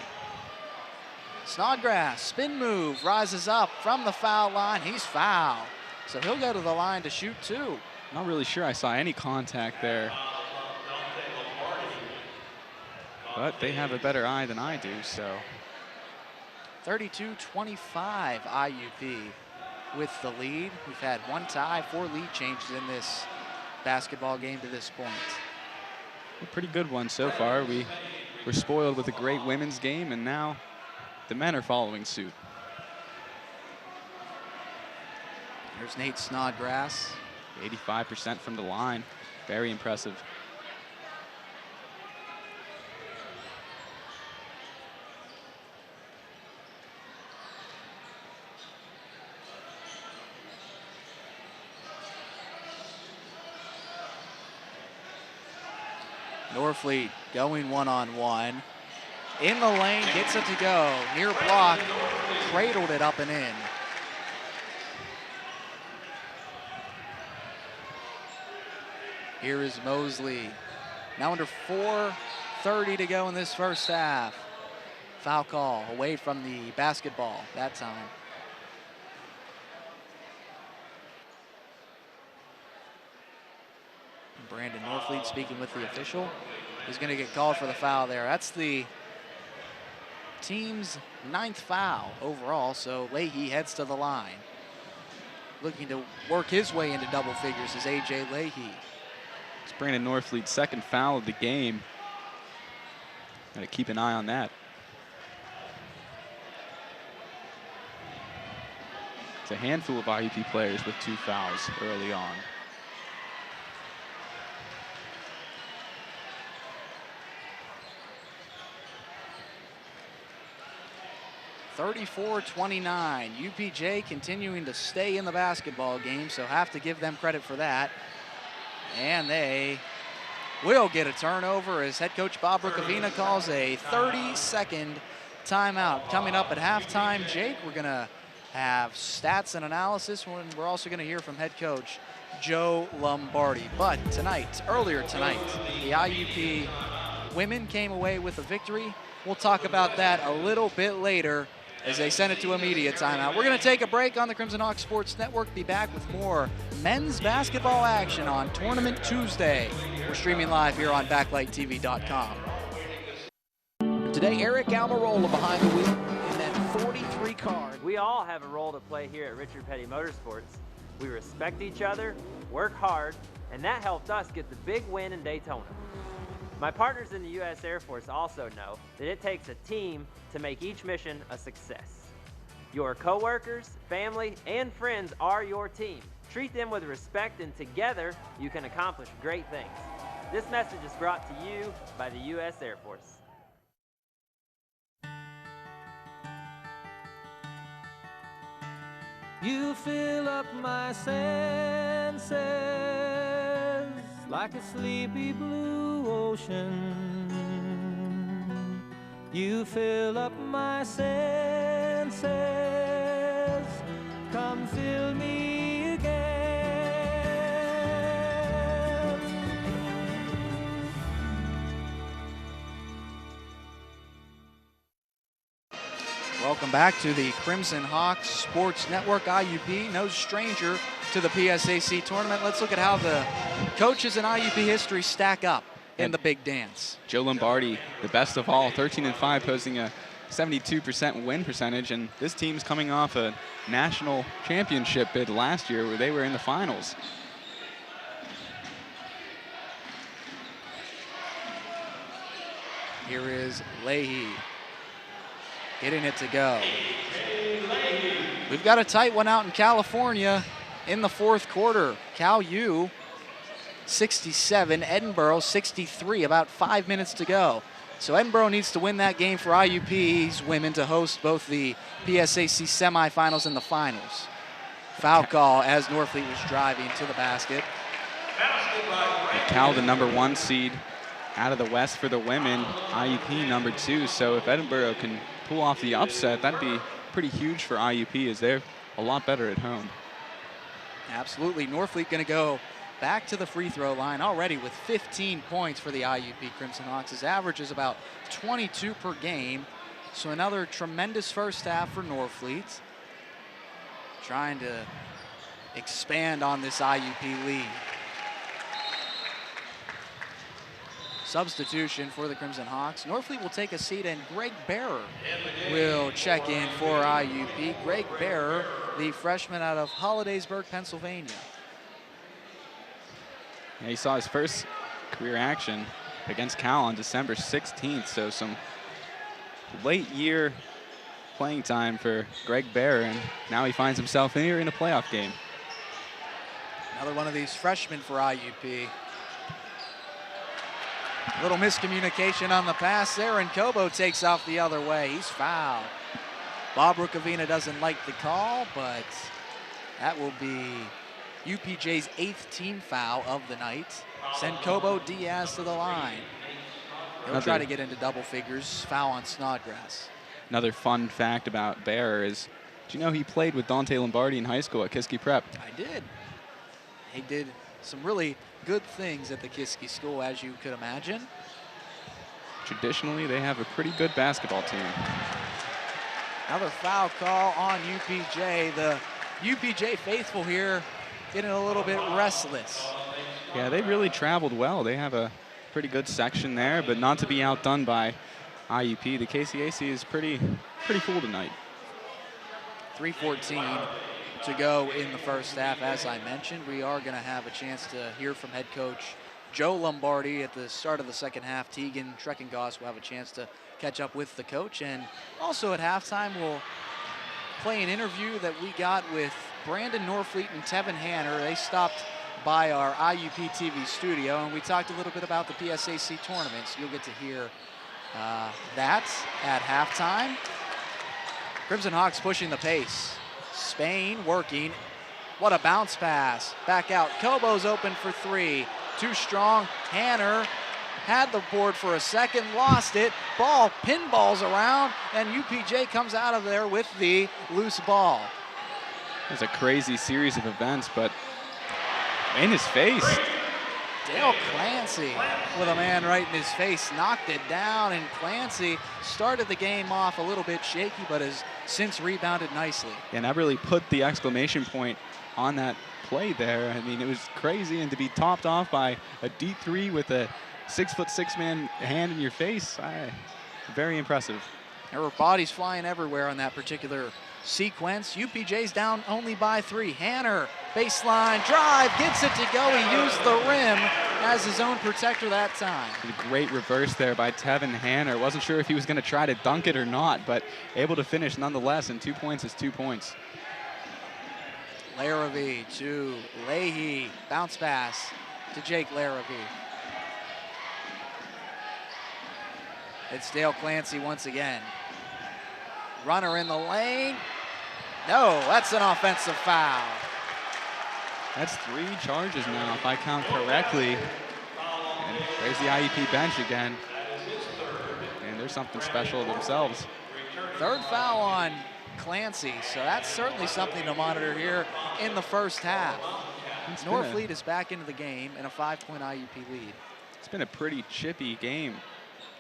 Snodgrass, spin move, rises up from the foul line. He's fouled. So he'll go to the line to shoot two. Not really sure I saw any contact there. But they have a better eye than I do, so. 32-25 IUP with the lead. We've had one tie, 4 lead changes in this basketball game to this point. A pretty good one so far. We were spoiled with a great women's game, and now the men are following suit. There's Nate Snodgrass. 85% from the line. Very impressive. Norfleet going one-on-one. In the lane, gets it to go. Near block, cradled it up and in. Here is Mosley. Now under 4:30 to go in this first half. Foul call away from the basketball that time. Brandon Norfleet speaking with the official. He's going to get called for the foul there. That's the team's 9th foul overall, so Leahy heads to the line. Looking to work his way into double figures is A.J. Leahy. It's Brandon Norfleet's 2nd foul of the game. Got to keep an eye on that. It's a handful of IUP players with 2 fouls early on. 34-29. UPJ continuing to stay in the basketball game, so have to give them credit for that. And they will get a turnover as head coach Bob Rukavina calls a 30-second timeout. Coming up at halftime, Jake, we're going to have stats and analysis, and we're also going to hear from head coach Joe Lombardi. But tonight, earlier tonight, the IUP women came away with a victory. We'll talk about that a little bit later as they send it to a media timeout. We're going to take a break on the Crimson Hawk Sports Network. Be back with more men's basketball action on Tournament Tuesday. We're streaming live here on BacklightTV.com. Today, Eric Almirola behind the wheel in that 43 card. We all have a role to play here at Richard Petty Motorsports. We respect each other, work hard, and that helped us get the big win in Daytona. My partners in the U.S. Air Force also know that it takes a team to make each mission a success. Your coworkers, family, and friends are your team. Treat them with respect, and together you can accomplish great things. This message is brought to you by the U.S. Air Force. You fill up my senses like a sleepy blue ocean. You fill up my senses. Come fill me again. Welcome back to the Crimson Hawks Sports Network. IUP, no stranger to the PSAC tournament. Let's look at how the coaches in IUP history stack up in the big dance. Joe Lombardi, the best of all, 13-5, posting a 72% win percentage, and this team's coming off a national championship bid last year where they were in the finals. Here is Leahy getting it to go. We've got a tight one out in California in the 4th quarter. Cal U 67, Edinburgh 63, about 5 minutes to go. So Edinburgh needs to win that game for IUP's women to host both the PSAC semifinals and the finals. Foul call as Norfleet was driving to the basket. Cal, the #1 seed out of the West for the women, IUP #2. So if Edinburgh can pull off the upset, that'd be pretty huge for IUP as they're a lot better at home. Absolutely. Norfleet going to go back to the free throw line already with 15 points for the IUP Crimson Hawks. His average is about 22 per game. So another tremendous first half for Norfleet. Trying to expand on this IUP lead. Substitution for the Crimson Hawks. Norfleet will take a seat, and Greg Bearer will check in for IUP. Greg Bearer, the freshman out of Hollidaysburg, Pennsylvania. Yeah, he saw his first career action against Cal on December 16th, so some late year playing time for Greg Bearer, and now he finds himself here in a playoff game. Another one of these freshmen for IUP. Little miscommunication on the pass there, and Kobo takes off the other way. He's fouled. Bob Rukavina doesn't like the call, but that will be UPJ's 8th team foul of the night. Send Kobo Diaz to the line. He'll try to get into double figures. Foul on Snodgrass. Another fun fact about Bear is, do you know he played with Dante Lombardi in high school at Kiski Prep? I did. He did some really good things at the Kiski school, as you could imagine. Traditionally, they have a pretty good basketball team. Another foul call on UPJ. The UPJ faithful here getting a little bit restless. Yeah, they really traveled well. They have a pretty good section there, but not to be outdone by IUP. The KCAC is pretty full tonight. 3:14 to go in the first half. As I mentioned, we are going to have a chance to hear from head coach Joe Lombardi at the start of the second half. Tegan Treckengoss will have a chance to catch up with the coach. And also at halftime, we'll play an interview that we got with Brandon Norfleet and Tevin Hanner. They stopped by our IUP TV studio, and we talked a little bit about the PSAC tournament. So you'll get to hear that at halftime. Crimson Hawks pushing the pace. Spain working. What a bounce pass. Back out. Kobo's open for three. Too strong. Hanner had the board for a second, lost it. Ball pinballs around, and UPJ comes out of there with the loose ball. It was a crazy series of events, but in his face. Dale Clancy with a man right in his face, knocked it down, and Clancy started the game off a little bit shaky, but has since rebounded nicely. And that really put the exclamation point on that play there. I mean, it was crazy, and to be topped off by a D3 with a 6'6" man hand in your face, very impressive. There were bodies flying everywhere on that particular sequence. UPJ's down only by 3. Hanner, baseline drive, gets it to go. He used the rim as his own protector that time. A great reverse there by Tevin Hanner. Wasn't sure if he was going to try to dunk it or not, but able to finish nonetheless, and 2 points is 2 points. Larrabee to Leahy. Bounce pass to Jake Larrabee. It's Dale Clancy once again. Runner in the lane. No, that's an offensive foul. That's 3 charges now, if I count correctly. And there's the IUP bench again. And there's something special themselves. 3rd foul on Clancy, so that's certainly something to monitor here in the first half. Norfleet is back into the game in a 5-point IUP lead. It's been a pretty chippy game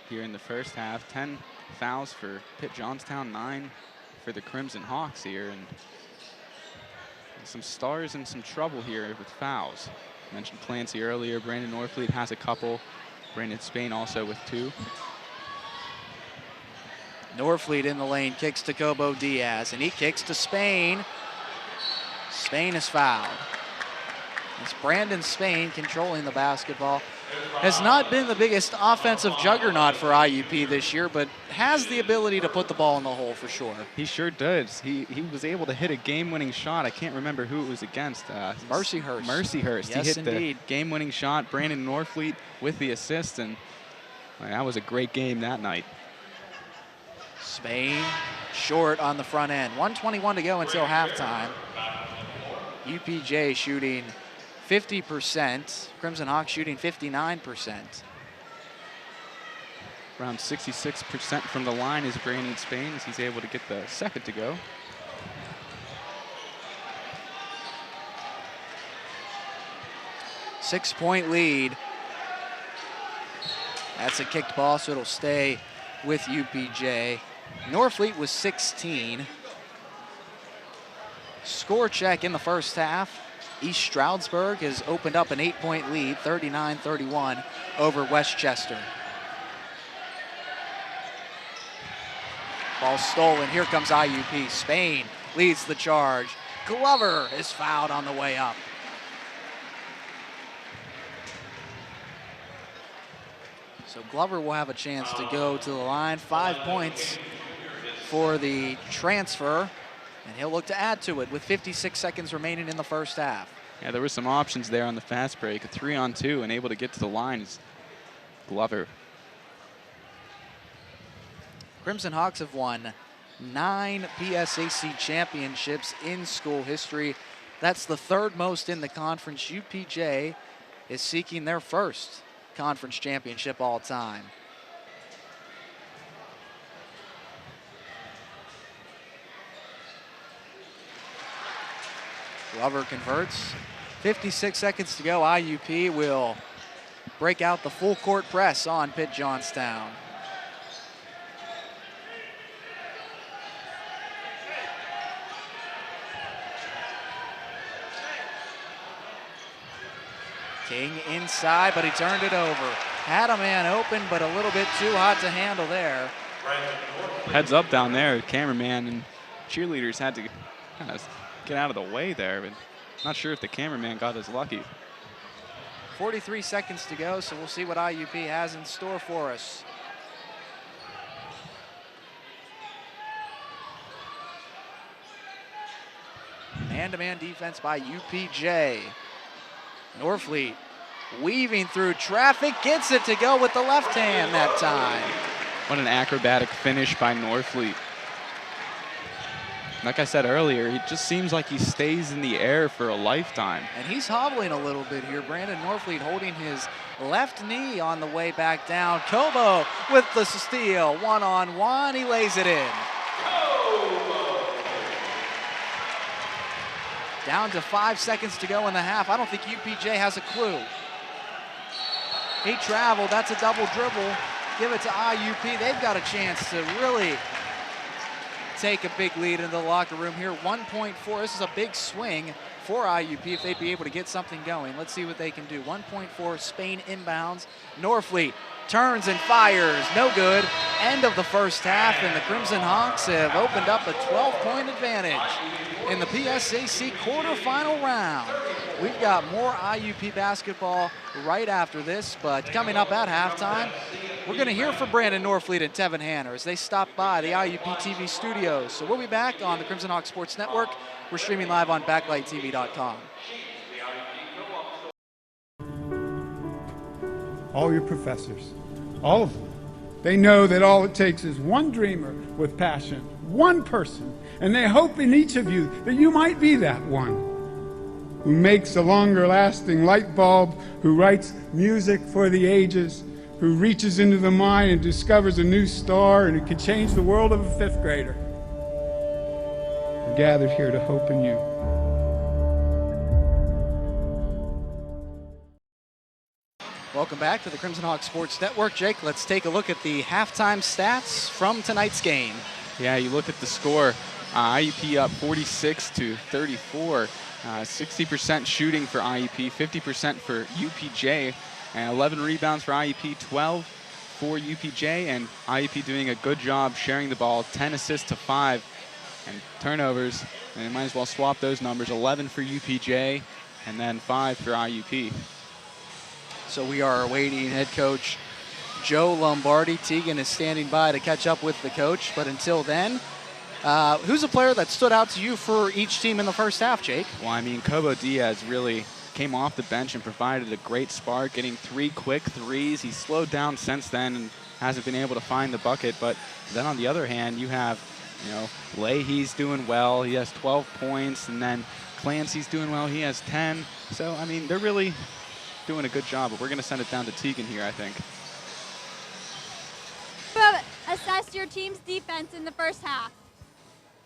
here in the first half. 10 fouls for Pitt Johnstown, 9 for the Crimson Hawks here, and some stars in some trouble here with fouls. I mentioned Clancy earlier. Brandon Norfleet has a couple. Brandon Spain also with 2. Norfleet in the lane, kicks to Kobo Diaz, and he kicks to Spain. Spain is fouled. It's Brandon Spain controlling the basketball. Has not been the biggest offensive juggernaut for IUP this year, but has the ability to put the ball in the hole for sure. He sure does. He was able to hit a game-winning shot. I can't remember who it was against. Mercyhurst. Mercyhurst. Yes, he hit indeed. the game-winning shot. Brandon Norfleet with the assist, and that was a great game that night. Spain short on the front end. 1:21 to go until halftime. UPJ shooting 50%. Crimson Hawks shooting 59%. Around 66% from the line is Brandon Spain, as he's able to get the second to go. Six-point lead. That's a kicked ball, so it'll stay with UPJ. Norfleet was 16. Score check in the first half. East Stroudsburg has opened up an 8-point lead, 39-31 over Westchester. Ball stolen. Here comes IUP. Spain leads the charge. Glover is fouled on the way up. So Glover will have a chance to go to the line. 5 points for the transfer, and he'll look to add to it with 56 seconds remaining in the first half. Yeah, there were some options there on the fast break. A 3-on-2 and able to get to the line is Glover. Crimson Hawks have won 9 PSAC championships in school history. That's the third most in the conference. UPJ is seeking their first conference championship all time. Glover converts. 56 seconds to go. IUP will break out the full court press on Pitt Johnstown. King inside, but he turned it over. Had a man open, but a little bit too hot to handle there. Heads up down there. Cameraman and cheerleaders had to kind of get out of the way there, but not sure if the cameraman got as lucky. 43 seconds to go, so we'll see what IUP has in store for us. Man-to-man defense by UPJ. Norfleet weaving through traffic, gets it to go with the left hand that time. What an acrobatic finish by Norfleet. Like I said earlier, it just seems like he stays in the air for a lifetime. And he's hobbling a little bit here. Brandon Norfleet holding his left knee on the way back down. Kobo with the steal, one-on-one, he lays it in. Down to 5 seconds to go in the half. I don't think UPJ has a clue. He traveled, that's a double dribble. Give it to IUP, they've got a chance to really take a big lead into the locker room here. 1.4, this is a big swing for IUP if they'd be able to get something going. Let's see what they can do. 1.4, Spain inbounds. Norfleet turns and fires, no good. End of the first half, and the Crimson Hawks have opened up a 12-point advantage in the PSAC quarterfinal round. We've got more IUP basketball right after this, but coming up at halftime, we're going to hear from Brandon Norfleet and Tevin Hanner as they stop by the IUP TV studios. So we'll be back on the Crimson Hawk Sports Network. We're streaming live on BacklightTV.com. All your professors, all of them, they know that all it takes is one dreamer with passion, one person, and they hope in each of you that you might be that one who makes a longer lasting light bulb, who writes music for the ages, who reaches into the mind and discovers a new star and who can change the world of a fifth grader. We're gathered here to hope in you. Welcome back to the Crimson Hawk Sports Network. Jake, let's take a look at the halftime stats from tonight's game. Yeah, you look at the score. IUP up 46-34. 60% shooting for IUP, 50% for UPJ, and 11 rebounds for IUP, 12 for UPJ, and IUP doing a good job sharing the ball, 10 assists to 5, and turnovers. And you might as well swap those numbers, 11 for UPJ, and then 5 for IUP. So we are awaiting head coach Joe Lombardi. Tegan is standing by to catch up with the coach, but until then, who's a player that stood out to you for each team in the first half, Jake? Well, I mean, Kobo Diaz really came off the bench and provided a great spark, getting 3 quick threes. He's slowed down since then and hasn't been able to find the bucket. But then on the other hand, you have, Leahy's doing well. He has 12 points, and then Clancy's doing well. He has 10. So, I mean, they're really doing a good job, but we're going to send it down to Tegan here, I think. Assess your team's defense in the first half.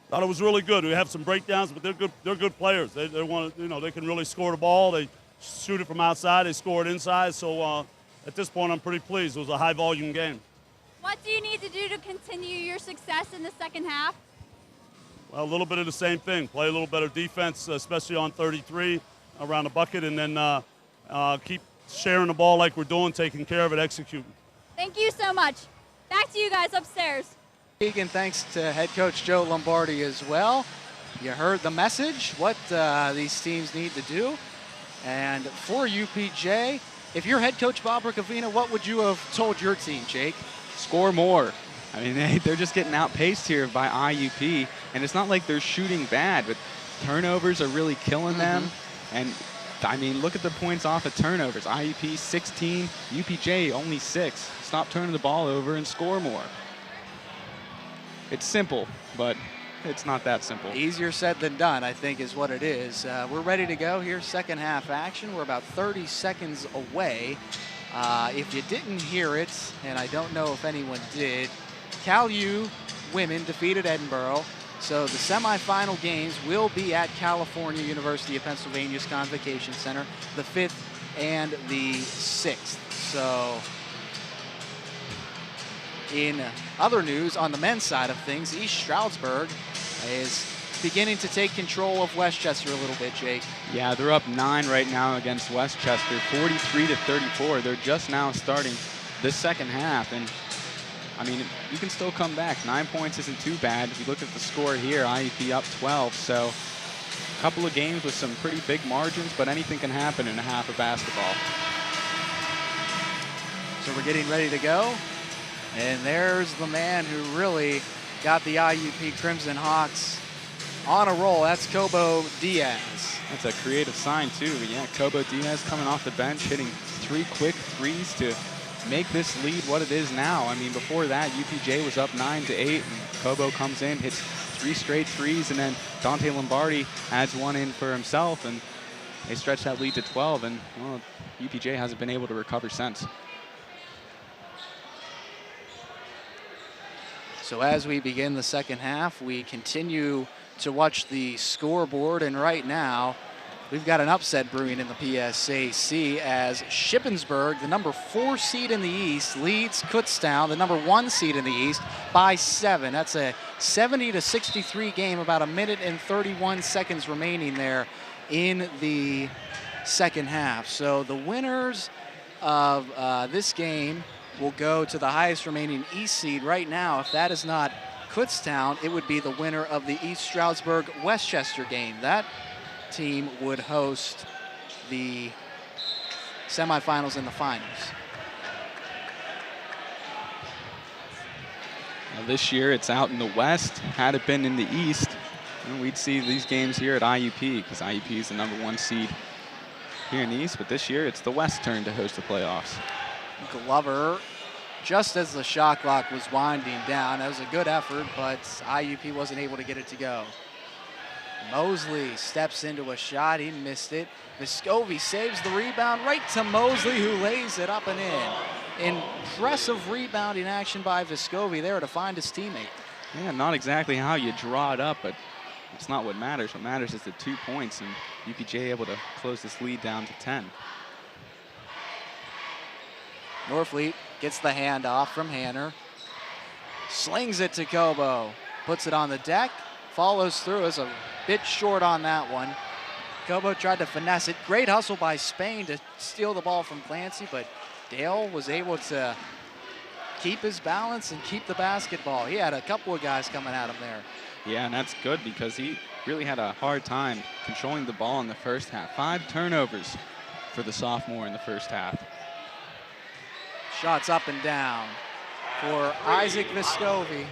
Thought it was really good. We have some breakdowns, but they're good. They're good players. They want, they can really score the ball. They shoot it from outside. They score it inside. So at this point, I'm pretty pleased. It was a high-volume game. What do you need to do to continue your success in the second half? Well, a little bit of the same thing. Play a little better defense, especially on 33 around the bucket, and then keep sharing the ball like we're doing, taking care of it, executing. Thank you so much. Back to you guys upstairs. Tegan, thanks to head coach Joe Lombardi as well. You heard the message, what these teams need to do. And for UPJ, if you're head coach Bob Ricavina, what would you have told your team, Jake? Score more. I mean, they're just getting outpaced here by IUP, and it's not like they're shooting bad, but turnovers are really killing them. And I mean, look at the points off of turnovers. IUP 16, UPJ only 6. Stop turning the ball over and score more. It's simple, but it's not that simple. Easier said than done, I think, is what it is. We're ready to go here, second half action. We're about 30 seconds away. If you didn't hear it, and I don't know if anyone did, Cal U women defeated Edinburgh. So the semifinal games will be at California University of Pennsylvania's Convocation Center, the 5th and the 6th. So in other news, on the men's side of things, East Stroudsburg is beginning to take control of Westchester a little bit, Jake. Yeah, they're up 9 right now against Westchester, 43-34. They're just now starting the second half, and I mean, you can still come back. 9 points isn't too bad. If you look at the score here, IUP up 12, so a couple of games with some pretty big margins, but anything can happen in a half of basketball. So we're getting ready to go. And there's the man who really got the IUP Crimson Hawks on a roll. That's Cobo Diaz. That's a creative sign, too. Yeah, Cobo Diaz coming off the bench, hitting 3 quick threes to make this lead what it is now. I mean, before that, UPJ was up 9-8, and Cobo comes in, hits 3 straight threes, and then Dante Lombardi adds 1 in for himself, and they stretch that lead to 12, and well, UPJ hasn't been able to recover since. So as we begin the second half, we continue to watch the scoreboard, and right now we've got an upset brewing in the PSAC as Shippensburg, the number 4 seed in the East, leads Kutztown, the number 1 seed in the East, by 7. That's a 70-63 game, about 1 minute and 31 seconds remaining there in the second half. So the winners of this game will go to the highest remaining East seed right now. If that is not Kutztown, it would be the winner of the East Stroudsburg-Westchester game. That team would host the semifinals and the finals. Now this year it's out in the West. Had it been in the East, we'd see these games here at IUP, because IUP is the number 1 seed here in the East, but this year it's the West turn to host the playoffs. Glover, just as the shot clock was winding down, that was a good effort, but IUP wasn't able to get it to go. Mosley steps into a shot, he missed it. Vescovi saves the rebound right to Mosley, who lays it up and in. Impressive rebounding action by Vescovi there to find his teammate. Yeah, not exactly how you draw it up, but it's not what matters. What matters is the 2 points, and UPJ able to close this lead down to 10. Norfleet gets the handoff from Hanner. Slings it to Cobo. Puts it on the deck. Follows through. Is a bit short on that one. Cobo tried to finesse it. Great hustle by Spain to steal the ball from Clancy, but Dale was able to keep his balance and keep the basketball. He had a couple of guys coming at him there. Yeah, and that's good because he really had a hard time controlling the ball in the first half. 5 turnovers for the sophomore in the first half. Shots up and down for Isaac Vescovi.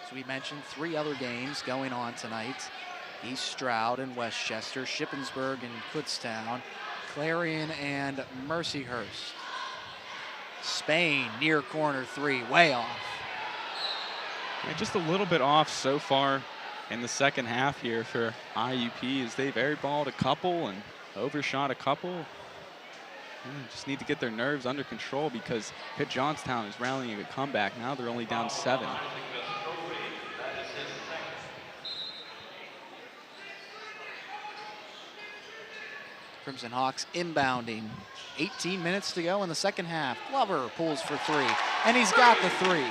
So we mentioned 3 other games going on tonight. East Stroud and Westchester, Shippensburg and Kutztown, Clarion and Mercyhurst. Spain near corner 3, way off. Yeah, just a little bit off so far in the second half here for IUP, as they've airballed a couple and overshot a couple. Just need to get their nerves under control because Pitt Johnstown is rallying a comeback. Now they're only down 7. Crimson Hawks inbounding. 18 minutes to go in the second half. Glover pulls for 3, and he's got the 3.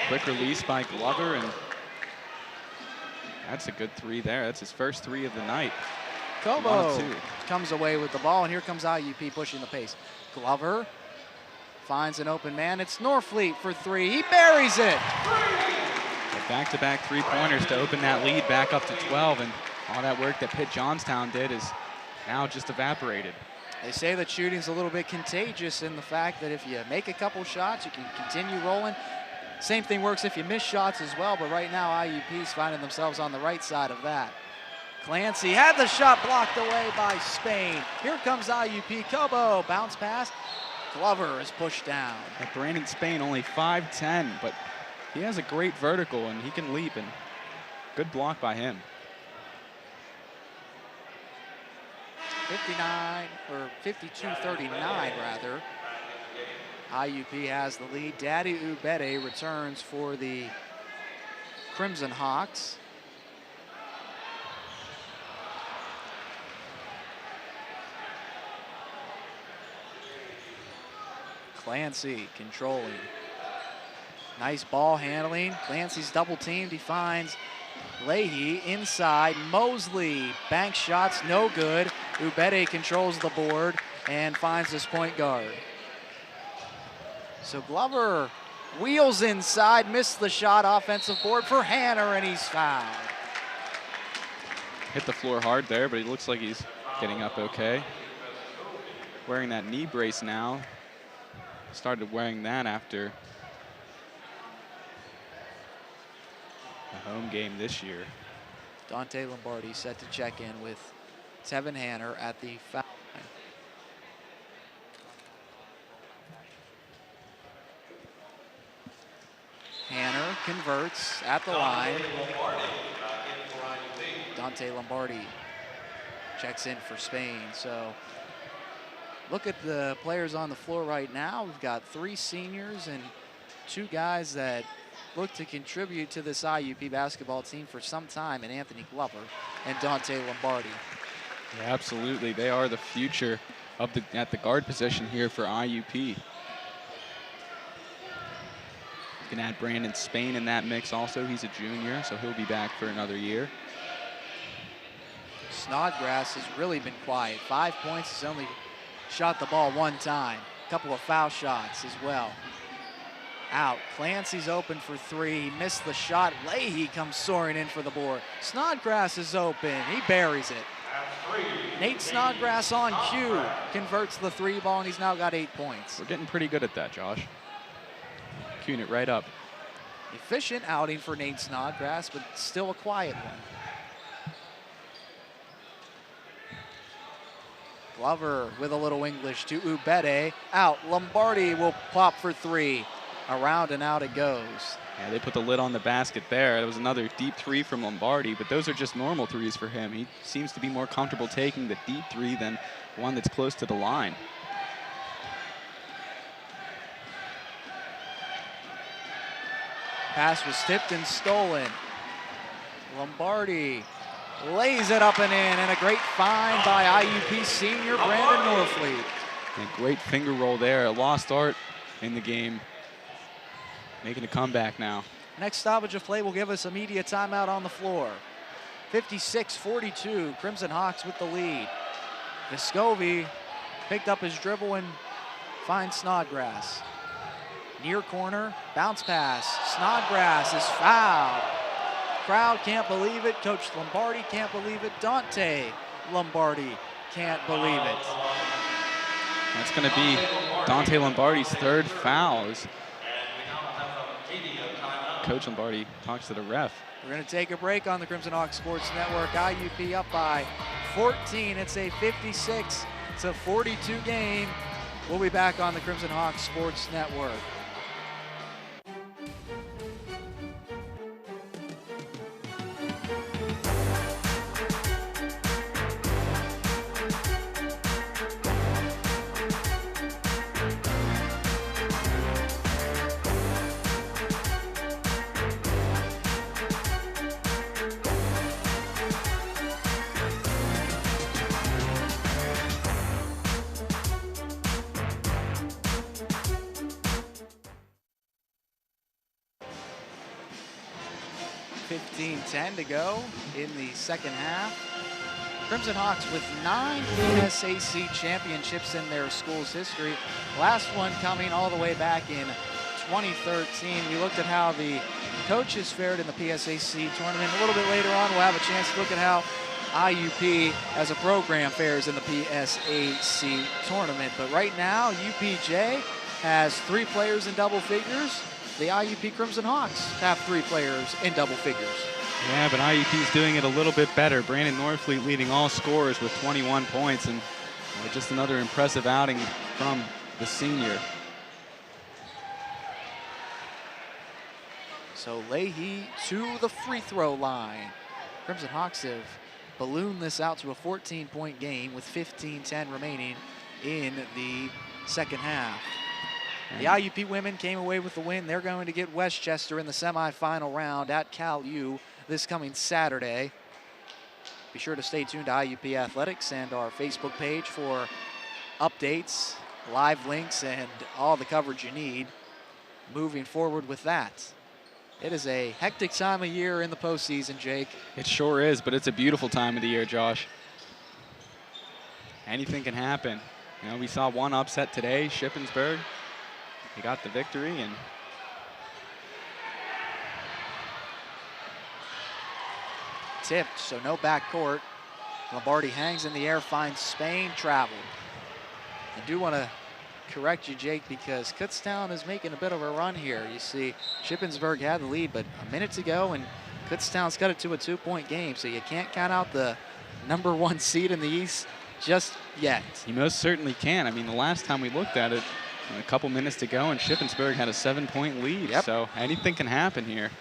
Quick release by Glover, and that's a good 3 there. That's his first 3 of the night. Cobo comes away with the ball, and here comes IUP pushing the pace. Glover finds an open man. It's Norfleet for 3. He buries it. Back-to-back 3-pointers to open that lead back up to 12, and all that work that Pitt Johnstown did is now just evaporated. They say that shooting's a little bit contagious in the fact that if you make a couple shots, you can continue rolling. Same thing works if you miss shots as well, but right now IUP's finding themselves on the right side of that. Clancy had the shot blocked away by Spain. Here comes IUP. Cobo, bounce pass. Glover is pushed down. Brandon Spain only 5'10", but he has a great vertical and he can leap, and good block by him. 52-39 rather. IUP has the lead. Daddy Ubede returns for the Crimson Hawks. Clancy controlling. Nice ball handling. Clancy's double teamed. He finds Leahy inside. Mosley bank shots, no good. Ubede controls the board and finds his point guard. So Glover wheels inside, missed the shot, offensive board for Hanner, and he's fouled. Hit the floor hard there, but he looks like he's getting up okay. Wearing that knee brace now. Started wearing that after the home game this year. Dante Lombardi set to check in with Tevin Hanner at the foul line. Hanner converts at the line. Dante Lombardi checks in for Spain. So look at the players on the floor right now. We've got 3 seniors and 2 guys that look to contribute to this IUP basketball team for some time, in Anthony Glover and Dante Lombardi. Yeah, absolutely. They are the future of at the guard position here for IUP. You can add Brandon Spain in that mix also. He's a junior, so he'll be back for another year. Snodgrass has really been quiet. 5 points, he's only shot the ball 1 time. A couple of foul shots as well. Out. Clancy's open for 3. He missed the shot. Leahy comes soaring in for the board. Snodgrass is open. He buries it. Nate Snodgrass on cue converts the 3 ball, and he's now got 8 points. We're getting pretty good at that, Josh. Queuing it right up. Efficient outing for Nate Snodgrass, but still a quiet one. Glover with a little English to Ubede. Out. Lombardi will pop for 3. Around and out it goes. Yeah, they put the lid on the basket there. It was another deep 3 from Lombardi, but those are just normal 3s for him. He seems to be more comfortable taking the deep 3 than one that's close to the line. Pass was tipped and stolen. Lombardi lays it up and in, and a great find by IUP senior Brandon Norfleet. A great finger roll there. A lost art in the game. Making a comeback now. Next stoppage of play will give us a media timeout on the floor. 56-42, Crimson Hawks with the lead. Vescovi picked up his dribble and finds Snodgrass. Near corner, bounce pass. Snodgrass is fouled. Crowd can't believe it. Coach Lombardi can't believe it. Dante Lombardi can't believe it. That's going to be Dante Lombardi's 3rd foul. Coach Lombardi talks to the ref. We're going to take a break on the Crimson Hawks Sports Network. IUP up by 14. It's a 56-42 game. We'll be back on the Crimson Hawks Sports Network. To go in the second half. Crimson Hawks with 9 KCAC championships in their school's history. Last one coming all the way back in 2013. We looked at how the coaches fared in the PSAC tournament. A little bit later on, we'll have a chance to look at how IUP as a program fares in the PSAC tournament. But right now, UPJ has 3 players in double figures, the IUP Crimson Hawks have 3 players in double figures. Yeah, but IUP's doing it a little bit better. Brandon Norfleet leading all scorers with 21 points, and just another impressive outing from the senior. So Leahy to the free throw line. Crimson Hawks have ballooned this out to a 14-point game with 15:10 remaining in the second half. The IUP women came away with the win. They're going to get Westchester in the semifinal round at Cal U this coming Saturday. Be sure to stay tuned to IUP Athletics and our Facebook page for updates, live links, and all the coverage you need moving forward with that. It is a hectic time of year in the postseason, Jake. It sure is, but it's a beautiful time of the year, Josh. Anything can happen. You know, we saw one upset today, Shippensburg. They got the victory, and tipped, so no backcourt. Lombardi hangs in the air, finds Spain, traveled. I do want to correct you, Jake, because Kutztown is making a bit of a run here. You see, Shippensburg had the lead, but a minute to go, and Kutztown's got it to a 2-point game, so you can't count out the #1 seed in the East just yet. You most certainly can. I mean, the last time we looked at it, a couple minutes to go, and Shippensburg had a 7-point lead, so anything can happen here.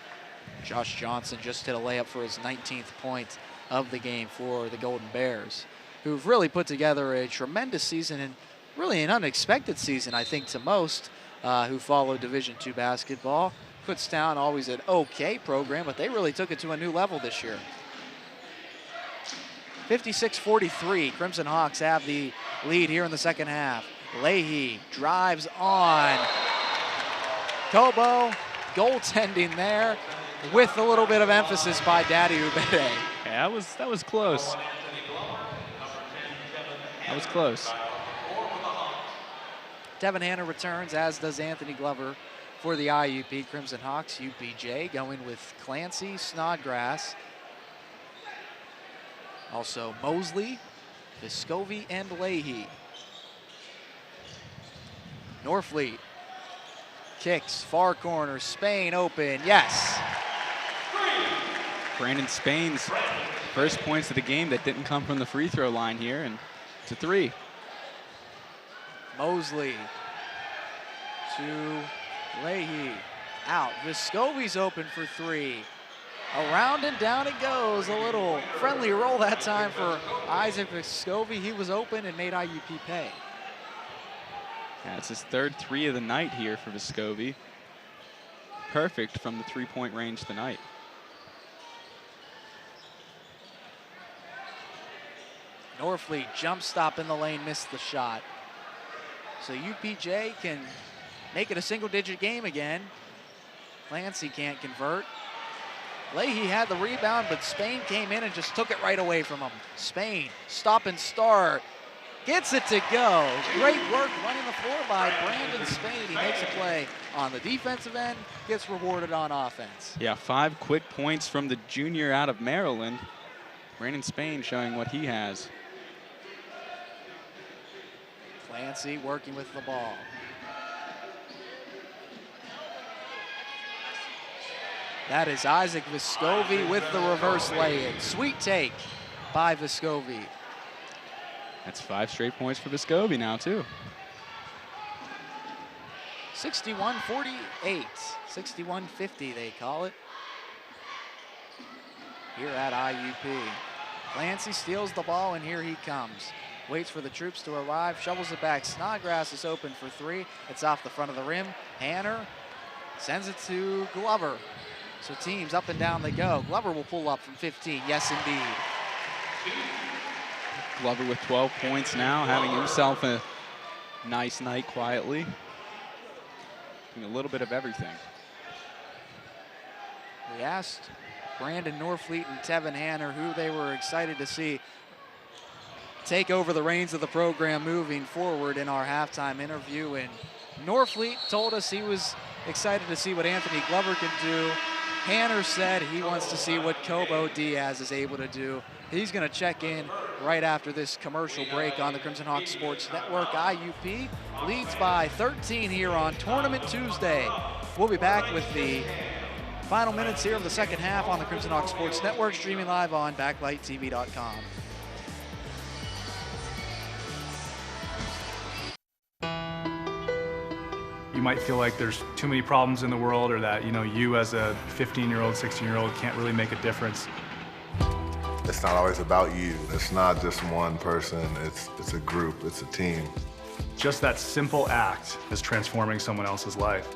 Josh Johnson just hit a layup for his 19th point of the game for the Golden Bears, who've really put together a tremendous season and really an unexpected season, I think, to most who follow Division II basketball. Kutztown always an okay program, but they really took it to a new level this year. 56-43, Crimson Hawks have the lead here in the second half. Leahy drives on. Kobo goaltending there with a little bit of emphasis by Daddy Ubede. Yeah, that was close. That was close. Devin Hanna returns, as does Anthony Glover for the IUP Crimson Hawks. UPJ going with Clancy, Snodgrass. Also Mosley, Vescovi, and Leahy. Norfleet kicks, far corner, Spain open, yes. Brandon Spain's first points of the game that didn't come from the free throw line here, and it's a 3. Mosley to Leahy, out. Vescovi's open for 3. Around and down it goes. A little friendly roll that time for Isaac Vescovi. He was open and made IUP pay. Yeah, it's his 3rd 3 of the night here for Vescovi. Perfect from the 3-point range tonight. Norfleet jump stop in the lane, missed the shot. So UPJ can make it a single-digit game again. Clancy can't convert. Leahy had the rebound, but Spain came in and just took it right away from him. Spain, stop and start. Gets it to go. Great work running the floor by Brandon Spain. He makes a play on the defensive end, gets rewarded on offense. Yeah, 5 quick points from the junior out of Maryland. Brandon Spain showing what he has. Clancy working with the ball. That is Isaac Vescovi with the reverse lay-in. Sweet take by Vescovi. That's 5 straight points for Vescovi now, too. 61-48, 61-50 they call it here at IUP. Clancy steals the ball, and here he comes. Waits for the troops to arrive, shovels it back. Snodgrass is open for 3. It's off the front of the rim. Hanner sends it to Glover. So teams up and down they go. Glover will pull up from 15. Yes, indeed. Glover with 12 points now, having himself a nice night quietly. Doing a little bit of everything. We asked Brandon Norfleet and Tevin Hanner who they were excited to see take over the reins of the program moving forward in our halftime interview. And Norfleet told us he was excited to see what Anthony Glover can do. Hanner said he wants to see what Kobo Diaz is able to do. He's going to check in right after this commercial break on the Crimson Hawks Sports Network. IUP leads by 13 here on Tournament Tuesday. We'll be back with the final minutes here of the second half on the Crimson Hawk Sports Network, streaming live on BacklightTV.com. You might feel like there's too many problems in the world, or that, you as a 15-year-old, 16-year-old can't really make a difference. It's not always about you. It's not just one person. It's a group. It's a team. Just that simple act is transforming someone else's life.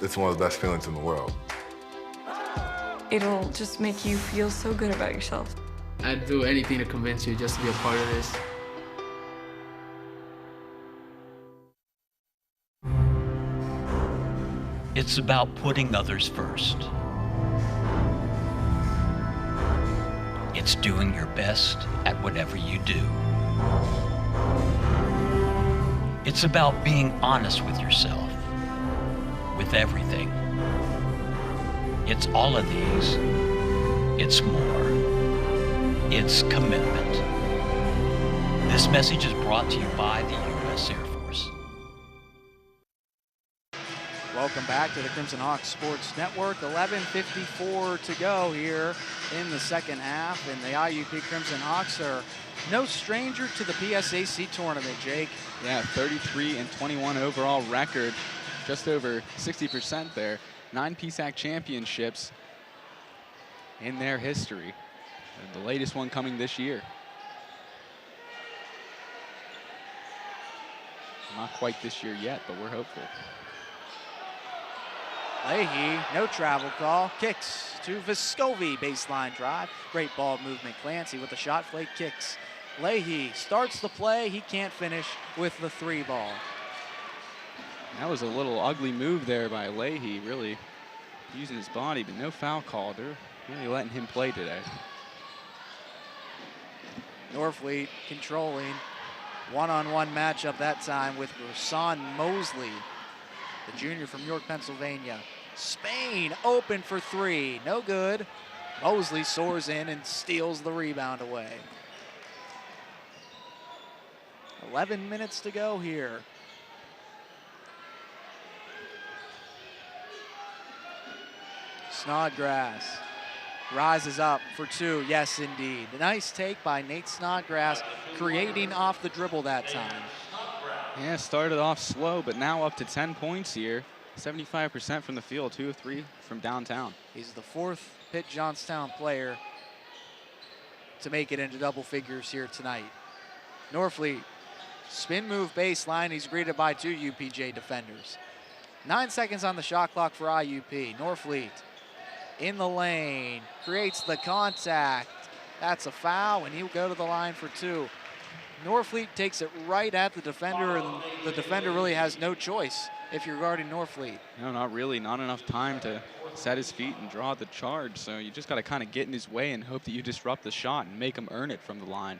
It's one of the best feelings in the world. It'll just make you feel so good about yourself. I'd do anything to convince you just to be a part of this. It's about putting others first. It's doing your best at whatever you do. It's about being honest with yourself, with everything. It's all of these. It's more. It's commitment. This message is brought to you by the U.S. Air Force. Welcome back to the Crimson Hawk Sports Network. 11:54 to go here in the second half, and the IUP Crimson Hawks are no stranger to the PSAC tournament, Jake. Yeah, 33-21 overall record, just over 60% there. 9 PSAC championships in their history, and the latest one coming this year. Not quite this year yet, but we're hopeful. Leahy, no travel call, kicks to Vescovi, baseline drive. Great ball movement. Clancy with the shot flake kicks. Leahy starts the play. He can't finish with the 3 ball. That was a little ugly move there by Leahy, really using his body, but no foul call. They're really letting him play today. Norfleet controlling. One-on-one matchup that time with Rasan Mosley, the junior from York, Pennsylvania. Spain open for 3, no good. Mosley soars in and steals the rebound away. 11 minutes to go here. Snodgrass rises up for 2, yes indeed. A nice take by Nate Snodgrass, creating off the dribble that time. Yeah, started off slow, but now up to 10 points here. 75% from the field, 2 of 3 from downtown. He's the 4th Pitt Johnstown player to make it into double figures here tonight. Norfleet, spin move baseline. He's greeted by 2 UPJ defenders. 9 seconds on the shot clock for IUP. Norfleet in the lane, creates the contact. That's a foul, and he'll go to the line for 2. Norfleet takes it right at the defender, and the defender really has no choice if you're guarding Norfleet. No, not really. Not enough time to set his feet and draw the charge. So you just got to kind of get in his way and hope that you disrupt the shot and make him earn it from the line.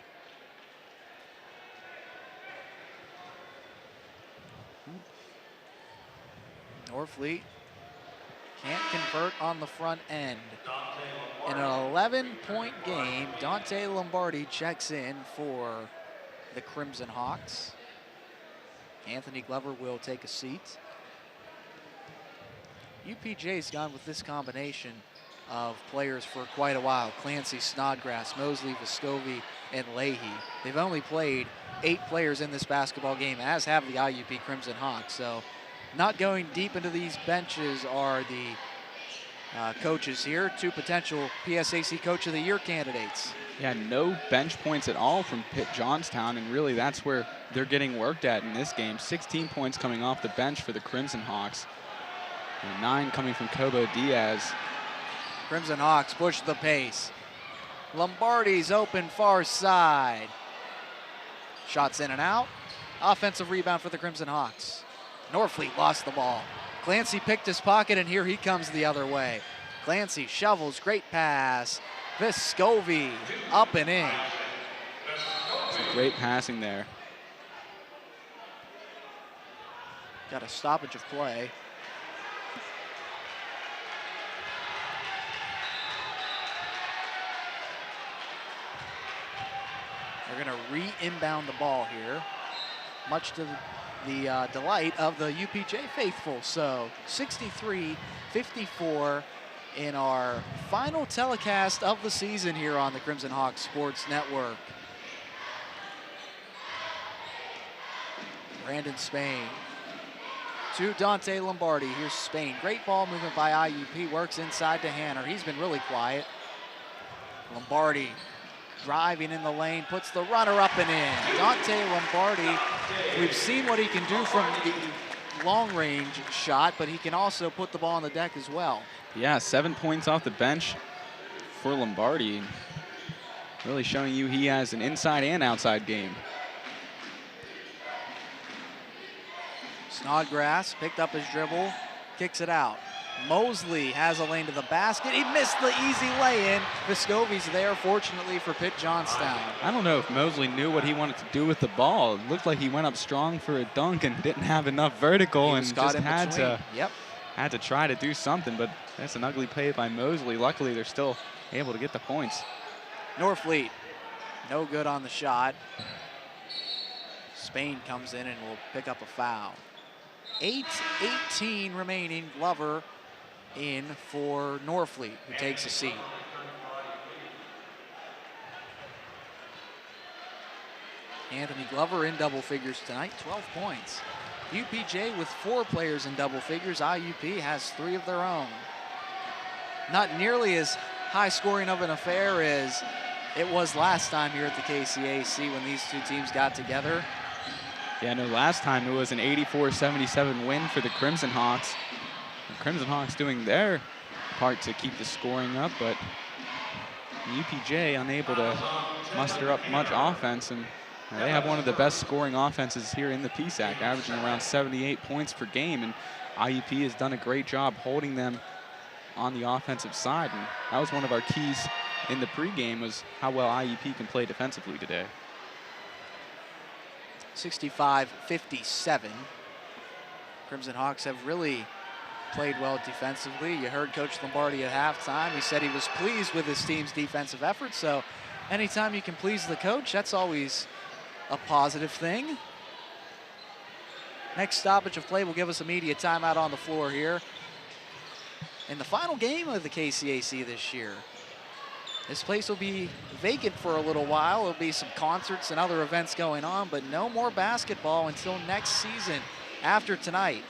Norfleet can't convert on the front end. In an 11-point game, Dante Lombardi checks in for the Crimson Hawks. Anthony Glover will take a seat. UPJ's gone with this combination of players for quite a while. Clancy, Snodgrass, Mosley, Vescovi, and Leahy. They've only played 8 players in this basketball game, as have the IUP Crimson Hawks. So not going deep into these benches are the coaches here. 2 potential PSAC Coach of the Year candidates. Yeah, no bench points at all from Pitt Johnstown, and really that's where they're getting worked at in this game. 16 points coming off the bench for the Crimson Hawks, and 9 coming from Cobo Diaz. Crimson Hawks push the pace. Lombardi's open far side. Shots in and out. Offensive rebound for the Crimson Hawks. Norfleet lost the ball. Clancy picked his pocket, and here he comes the other way. Clancy shovels, great pass. Vescovi up and in. Some great passing there. Got a stoppage of play. They're going to re-inbound the ball here. Much to the delight of the UPJ faithful. So 63-54 in our final telecast of the season here on the Crimson Hawks Sports Network. Brandon Spain to Dante Lombardi. Here's Spain. Great ball movement by IUP. Works inside to Hanner. He's been really quiet. Lombardi driving in the lane, puts the runner up and in. Dante Lombardi, we've seen what he can do from the long range shot, but he can also put the ball on the deck as well. Yeah, 7 points off the bench for Lombardi. Really showing you he has an inside and outside game. Snodgrass picked up his dribble, kicks it out. Mosley has a lane to the basket. He missed the easy lay-in. Vescovi's there, fortunately, for Pitt Johnstown. I don't know if Mosley knew what he wanted to do with the ball. It looked like he went up strong for a dunk and didn't have enough vertical and just had to try to do something, but that's an ugly play by Mosley. Luckily, they're still able to get the points. Norfleet, no good on the shot. Spain comes in and will pick up a foul. 8:18 remaining. Glover in for Norfleet, who takes a seat. Anthony Glover in double figures tonight, 12 points. UPJ with 4 players in double figures. IUP has 3 of their own. Not nearly as high scoring of an affair as it was last time here at the KCAC when these two teams got together. Yeah, no, last time it was an 84-77 win for the Crimson Hawks. The Crimson Hawks doing their part to keep the scoring up, but UPJ unable to muster up much offense, and they have one of the best scoring offenses here in the KCAC, averaging around 78 points per game, and IUP has done a great job holding them on the offensive side, and that was one of our keys in the pregame, was how well IUP can play defensively today. 65-57. Crimson Hawks have really played well defensively. You heard Coach Lombardi at halftime. He said he was pleased with his team's defensive effort, so anytime you can please the coach, that's always a positive thing. Next stoppage of play will give us a media timeout on the floor here in the final game of the KCAC this year. This place will be vacant for a little while. There'll be some concerts and other events going on, but no more basketball until next season after tonight.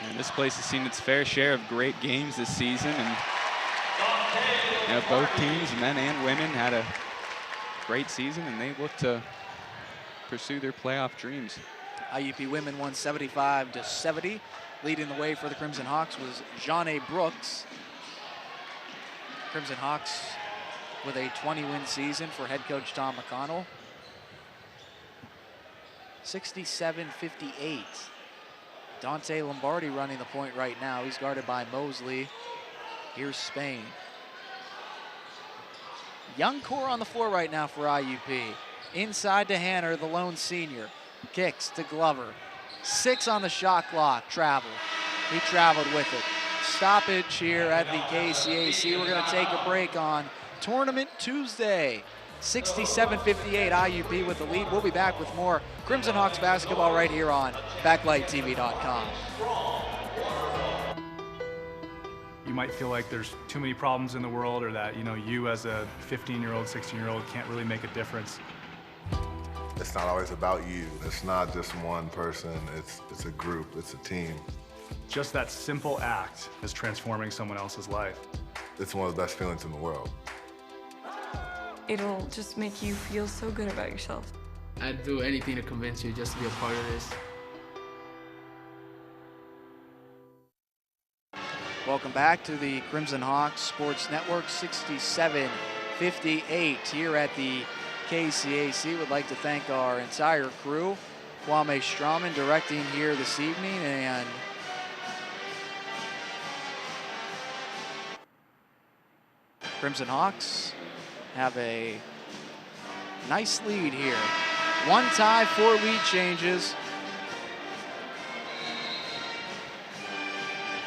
And this place has seen its fair share of great games this season, and both teams, men and women, had a great season, and they look to pursue their playoff dreams. IUP women won 75-70. Leading the way for the Crimson Hawks was Jeanne Brooks. Crimson Hawks with a 20-win season for head coach Tom McConnell. 67-58. Dante Lombardi running the point right now. He's guarded by Mosley. Here's Spain. Young core on the floor right now for IUP. Inside to Hanner, the lone senior. Kicks to Glover. 6 on the shot clock. Travel. He traveled with it. Stoppage here at the KCAC. We're going to take a break on Tournament Tuesday. 67-58, IUP with the lead. We'll be back with more Crimson Hawks basketball right here on BacklightTV.com. You might feel like there's too many problems in the world, or that, you as a 15-year-old, 16-year-old can't really make a difference. It's not always about you. It's not just one person. It's a group. It's a team. Just that simple act is transforming someone else's life. It's one of the best feelings in the world. It'll just make you feel so good about yourself. I'd do anything to convince you just to be a part of this. Welcome back to the Crimson Hawks Sports Network. 67-58 here at the KCAC. Would like to thank our entire crew. Kwame Strauman directing here this evening, and Crimson Hawks have a nice lead here. 1 tie, 4 lead changes.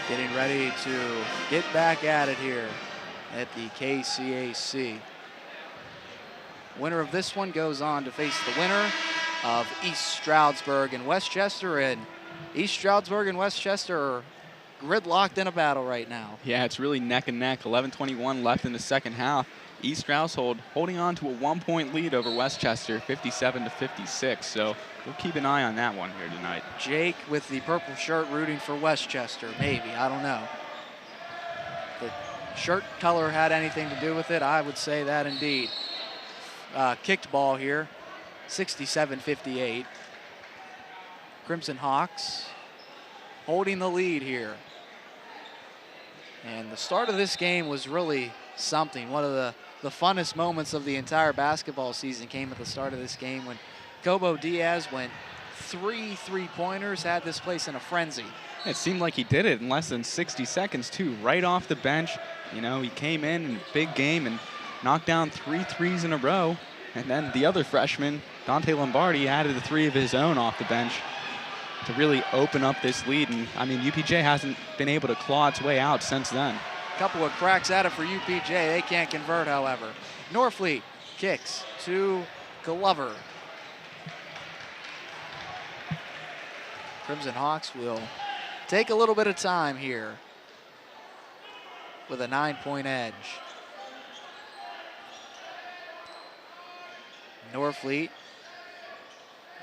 Getting ready to get back at it here at the KCAC. Winner of this one goes on to face the winner of East Stroudsburg and Westchester, and East Stroudsburg and Westchester are gridlocked in a battle right now. Yeah, it's really neck and neck. 11:21 left in the second half. East Stroudsburg holding on to a 1-point lead over Westchester, 57-56. So we'll keep an eye on that one here tonight. Jake with the purple shirt rooting for Westchester, maybe, I don't know. The shirt color had anything to do with it, I would say that indeed. Kicked ball here, 67-58. Crimson Hawks holding the lead here. And the start of this game was really something. One of the funnest moments of the entire basketball season came at the start of this game when Cobo Diaz went 3 3-pointers, had this place in a frenzy. It seemed like he did it in less than 60 seconds, too, right off the bench. You know, he came in a big game and knocked down 3 threes in a row. And then the other freshman, Dante Lombardi, added a 3 of his own off the bench to really open up this lead. And, I mean, UPJ hasn't been able to claw its way out since then. Couple of cracks at it for UPJ. They can't convert, however. Norfleet kicks to Glover. Crimson Hawks will take a little bit of time here with a 9-point edge. Norfleet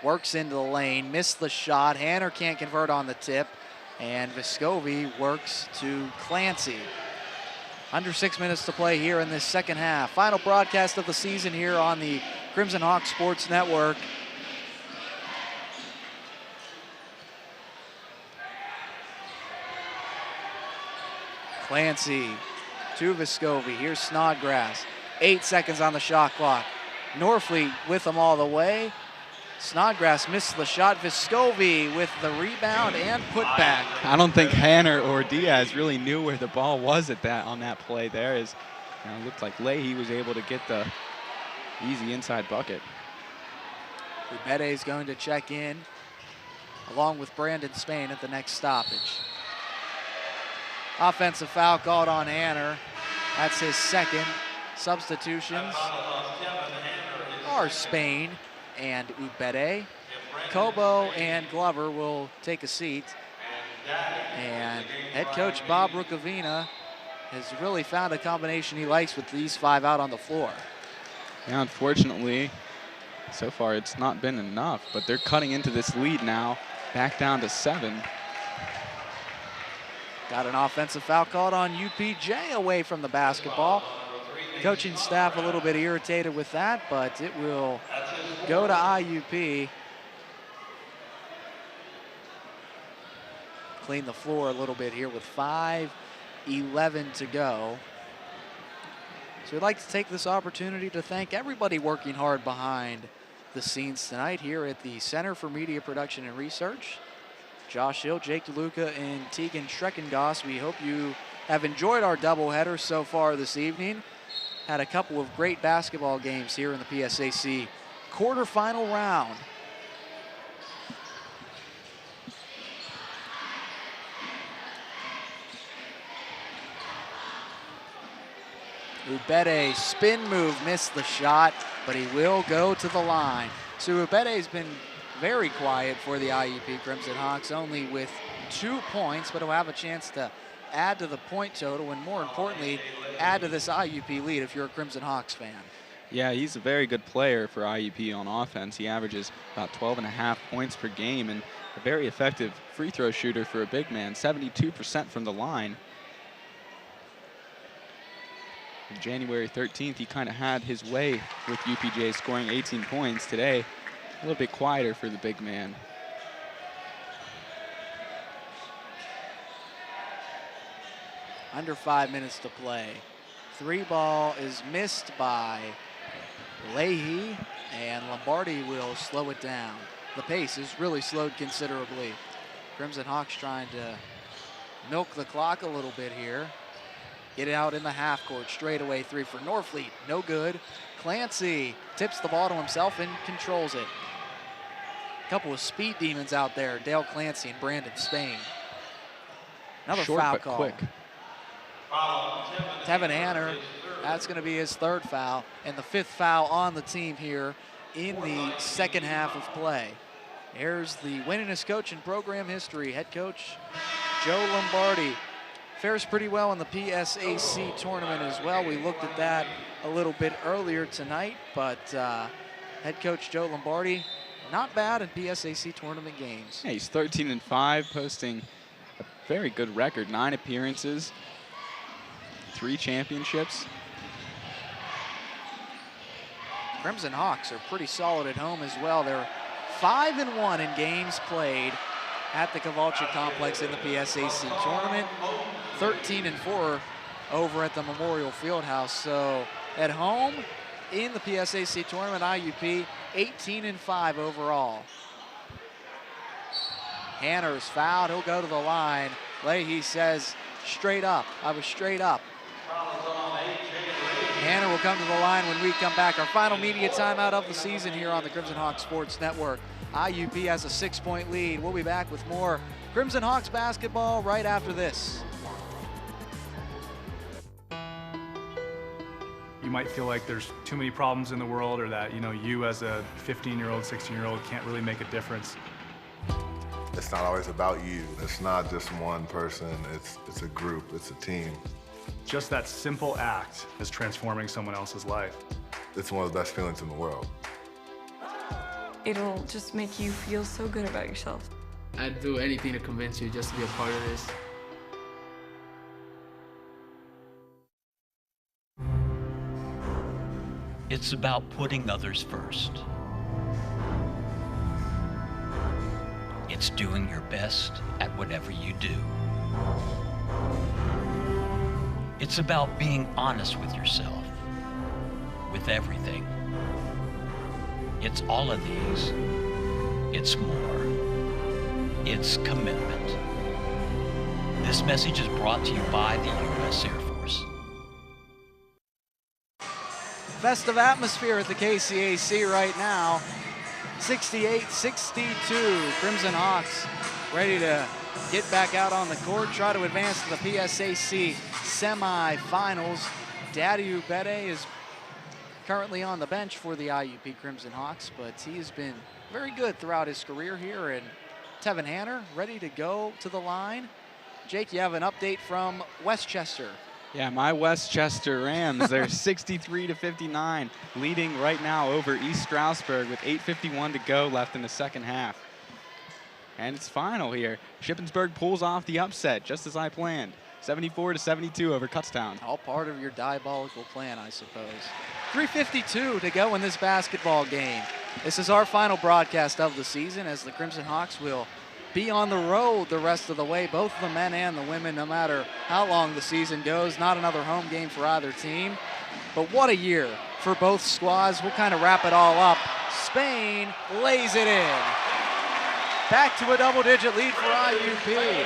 works into the lane, missed the shot. Hanner can't convert on the tip, and Vescovi works to Clancy. Under 6 minutes to play here in this second half. Final broadcast of the season here on the Crimson Hawks Sports Network. Clancy to Vescovi. Here's Snodgrass. 8 seconds on the shot clock. Norfleet with them all the way. Snodgrass missed the shot. Vescovi with the rebound and putback. I don't think Hanner or Diaz really knew where the ball was on that play there. It looked like Leahy was able to get the easy inside bucket. Ubede is going to check in along with Brandon Spain at the next stoppage. Offensive foul called on Hanner. That's his second. Substitutions are Spain and Ubede. Cobo and Glover will take a seat. And head coach Bob Rukavina has really found a combination he likes with these 5 out on the floor. Yeah, unfortunately, so far it's not been enough, but they're cutting into this lead now, back down to 7. Got an offensive foul called on UPJ away from the basketball. Coaching staff a little bit irritated with that, but it will go to IUP. Clean the floor a little bit here with 5:11 to go. So we'd like to take this opportunity to thank everybody working hard behind the scenes tonight here at the Center for Media Production and Research. Josh Hill, Jake DeLuca, and Tegan Schreckengoss. We hope you have enjoyed our doubleheader so far this evening. Had a couple of great basketball games here in the PSAC quarterfinal round. Ubede spin move, missed the shot, but he will go to the line. So Ubede's been very quiet for the IUP Crimson Hawks, only with 2 points, but he'll have a chance to add to the point total and, more importantly, add to this IUP lead if you're a Crimson Hawks fan. Yeah, he's a very good player for IUP on offense. He averages about 12.5 points per game and a very effective free throw shooter for a big man, 72% from the line. On January 13th, he kind of had his way with UPJ, scoring 18 points. Today, a little bit quieter for the big man. Under 5 minutes to play. 3 ball is missed by Leahy, and Lombardi will slow it down. The pace is really slowed considerably. Crimson Hawks trying to milk the clock a little bit here. Get it out in the half court. Straightaway 3 for Norfleet. No good. Clancy tips the ball to himself and controls it. A couple of speed demons out there. Dale Clancy and Brandon Spain. Another Short foul but call. quick. Tevin Hanner, that's going to be his 3rd foul and the 5th foul on the team here in the second half of play. Here's the winningest coach in program history, head coach Joe Lombardi. Fares pretty well in the PSAC tournament as well. We looked at that a little bit earlier tonight, but head coach Joe Lombardi, not bad in PSAC tournament games. Yeah, he's 13-5, posting a very good record, 9 appearances, 3 championships. Crimson Hawks are pretty solid at home as well. They're 5-1 in games played at the Kowalczyk Complex in the PSAC tournament, 13-4 over at the Memorial Fieldhouse. So at home in the PSAC tournament, IUP 18-5 overall. Hanner's fouled, he'll go to the line. Leahy says, straight up, I was straight up. Hanner will come to the line when we come back. Our final media timeout of the season here on the Crimson Hawks Sports Network. IUP has a 6-point lead. We'll be back with more Crimson Hawks basketball right after this. You might feel like there's too many problems in the world, or that, you as a 15-year-old, 16-year-old can't really make a difference. It's not always about you. It's not just one person. It's a group. It's a team. Just that simple act is transforming someone else's life. It's one of the best feelings in the world. It'll just make you feel so good about yourself. I'd do anything to convince you just to be a part of this. It's about putting others first. It's doing your best at whatever you do. It's about being honest with yourself, with everything. It's all of these. It's more. It's commitment. This message is brought to you by the U.S. Air Force. Festive atmosphere at the KCAC right now. 68-62. Crimson Hawks ready to get back out on the court, try to advance to the PSAC semifinals. Daddy Ubede is currently on the bench for the IUP Crimson Hawks, but he has been very good throughout his career here. And Tevin Hanner ready to go to the line. Jake, you have an update from Westchester. Yeah, my Westchester Rams, they're 63-59, leading right now over East Stroudsburg with 8:51 to go left in the second half. And it's final here. Shippensburg pulls off the upset, just as I planned. 74-72 over Kutztown. All part of your diabolical plan, I suppose. 3:52 to go in this basketball game. This is our final broadcast of the season, as the Crimson Hawks will be on the road the rest of the way, both the men and the women, no matter how long the season goes. Not another home game for either team. But what a year for both squads. We'll kind of wrap it all up. Spain lays it in. Back to a double-digit lead for IUP.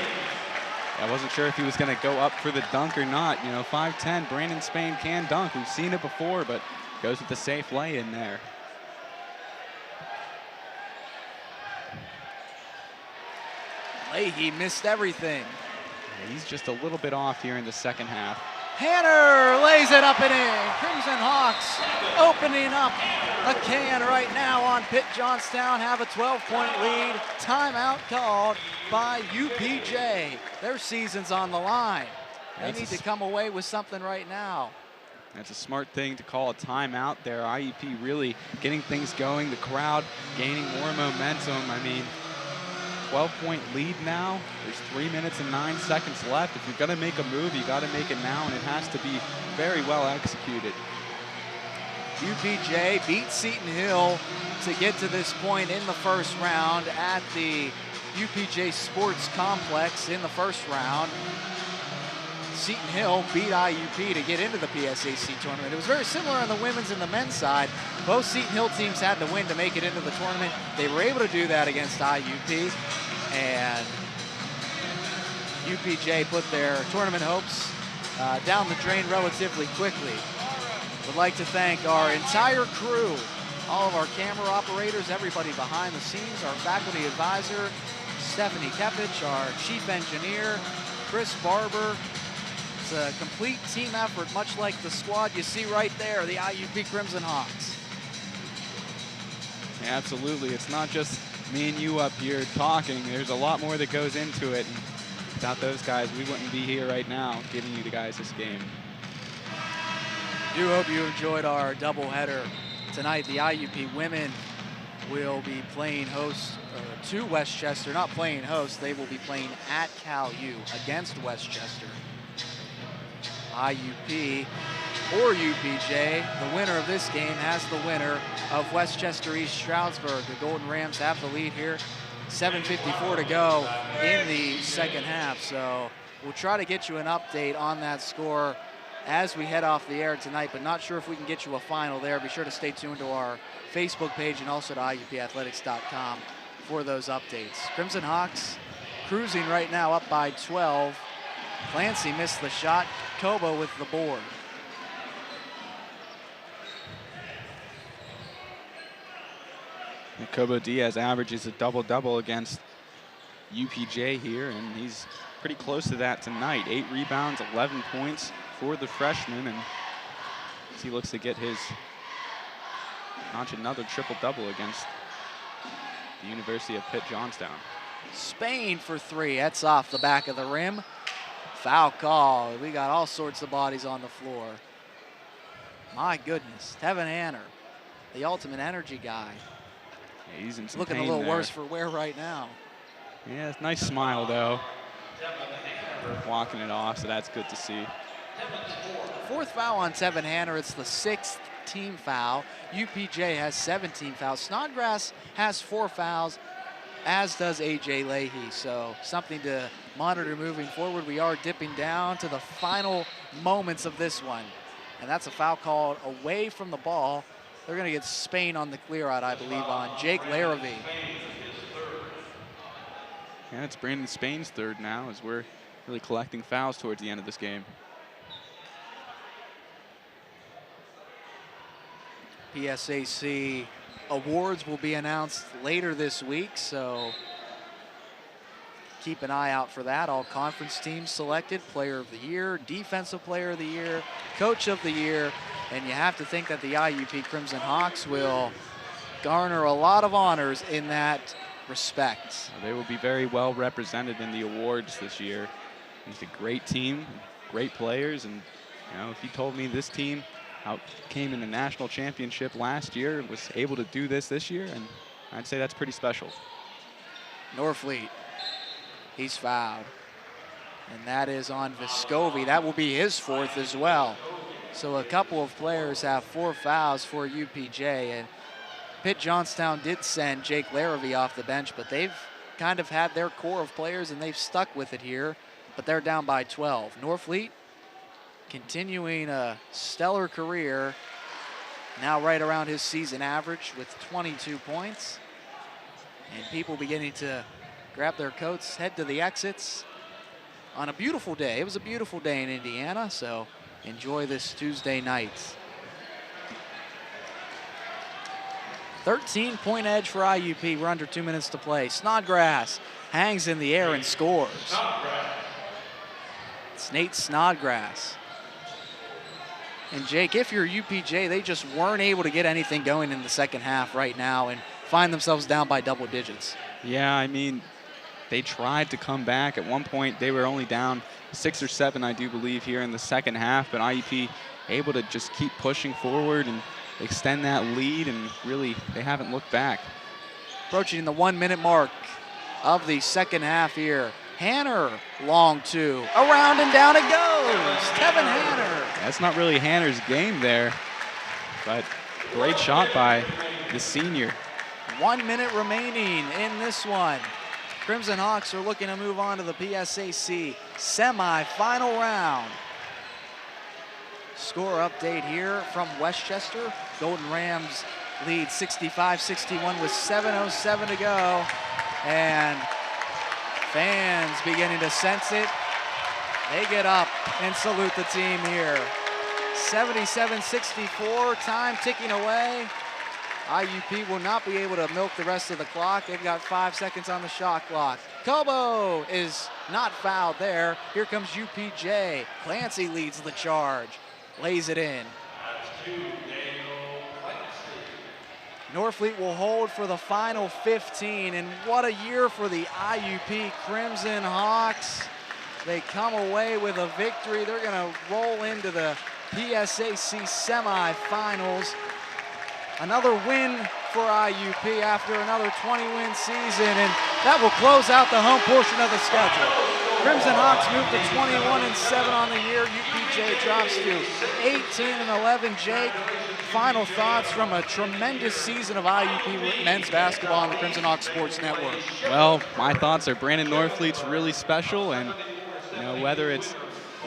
I wasn't sure if he was going to go up for the dunk or not. 5'10", Brandon Spain can dunk. We've seen it before, but goes with the safe lay-in there. Leahy missed everything. Yeah, he's just a little bit off here in the second half. Hanner lays it up and in. Crimson Hawks opening up a can right now on Pitt Johnstown. Have a 12-point lead. Timeout called by UPJ. Their season's on the line. They need to come away with something right now. That's a smart thing to call a timeout there. IUP really getting things going. The crowd gaining more momentum. 12-point lead now. There's 3 minutes and 9 seconds left. If you're going to make a move, you got to make it now, and it has to be very well executed. UPJ beat Seton Hill to get to this point in the first round at the UPJ Sports Complex in the first round. Seton Hill beat IUP to get into the PSAC tournament. It was very similar on the women's and the men's side. Both Seton Hill teams had to win to make it into the tournament. They were able to do that against IUP, and UPJ put their tournament hopes down the drain relatively quickly. Would like to thank our entire crew, all of our camera operators, everybody behind the scenes, our faculty advisor, Stephanie Kepich, our chief engineer, Chris Barber. It's a complete team effort, much like the squad you see right there, the IUP Crimson Hawks. Yeah, absolutely. It's not just me and you up here talking. There's a lot more that goes into it. And without those guys, we wouldn't be here right now giving you guys this game. Do hope you enjoyed our doubleheader tonight. The IUP women will be playing host to Westchester. Not playing host, they will be playing at Cal U against Westchester. IUP or UPJ, the winner of this game has the winner of Westchester East Stroudsburg. The Golden Rams have the lead here. 7:54 to go in the second half. So we'll try to get you an update on that score as we head off the air tonight, but not sure if we can get you a final there. Be sure to stay tuned to our Facebook page and also to IUPathletics.com for those updates. Crimson Hawks cruising right now up by 12. Clancy missed the shot. Kobo with the board. And Kobo Diaz averages a double-double against UPJ here, and he's pretty close to that tonight. 8 rebounds, 11 points for the freshman, and as he looks to get his notch another triple-double against the University of Pitt Johnstown. Spain for 3. That's off the back of the rim. Foul call. We got all sorts of bodies on the floor. My goodness. Tevin Hanner, the ultimate energy guy. Yeah, he's in some looking a pain little there. worse for wear right now. Yeah, nice smile though. Walking it off, so that's good to see. 4th foul on Tevin Hanner. It's the 6th team foul. UPJ has 17 fouls. Snodgrass has 4 fouls, as does AJ Leahy. So something to monitor moving forward. We are dipping down to the final moments of this one. And that's a foul called away from the ball. They're going to get Spain on the clear out, I believe, on Jake Larrabee. Yeah, it's Brandon Spain's 3rd now as we're really collecting fouls towards the end of this game. PSAC awards will be announced later this week, so keep an eye out for that. All conference teams selected, Player of the Year, Defensive Player of the Year, Coach of the Year, and you have to think that the IUP Crimson Hawks will garner a lot of honors in that respect. They will be very well represented in the awards this year. It's a great team, great players, and you know, if you told me this team came in the national championship last year, was able to do this year, and I'd say that's pretty special. Norfleet, he's fouled, and that is on Vescovi. That will be his 4th as well. So a couple of players have 4 fouls for UPJ, and Pitt Johnstown did send Jake Larrabee off the bench, but they've kind of had their core of players and they've stuck with it here, but they're down by 12. Norfleet continuing a stellar career, now right around his season average with 22 points. And people beginning to grab their coats, head to the exits on a beautiful day. It was a beautiful day in Indiana, so enjoy this Tuesday night. 13-point edge for IUP. We're under 2 minutes to play. Snodgrass hangs in the air and scores. It's Nate Snodgrass. And Jake, if you're UPJ, they just weren't able to get anything going in the second half right now and find themselves down by double digits. Yeah, I mean, they tried to come back. At one point, they were only down 6 or 7, I do believe, here in the second half, but IUP able to just keep pushing forward and extend that lead, and really, they haven't looked back. Approaching the 1-minute mark of the second half here. Hanner, long 2, around and down it goes. Tevin Hanner. That's not really Hanner's game there, but great shot by the senior. 1 minute remaining in this one. Crimson Hawks are looking to move on to the PSAC semi-final round. Score update here from Westchester. Golden Rams lead 65-61 with 7:07 to go. And fans beginning to sense it. They get up and salute the team here. 77-64, time ticking away. IUP will not be able to milk the rest of the clock. They've got 5 seconds on the shot clock. Kobo is not fouled there. Here comes UPJ. Clancy leads the charge, lays it in. Norfleet will hold for the final 15, and what a year for the IUP Crimson Hawks. They come away with a victory. They're going to roll into the PSAC semifinals. Another win for IUP after another 20-win season, and that will close out the home portion of the schedule. Crimson Hawks move to 21-7 on the year. UPJ drops to 18-11. Jake, final thoughts from a tremendous season of IUP men's basketball on the Crimson Hawks Sports Network. Well, my thoughts are Brandon Norfleet's really special, and whether it's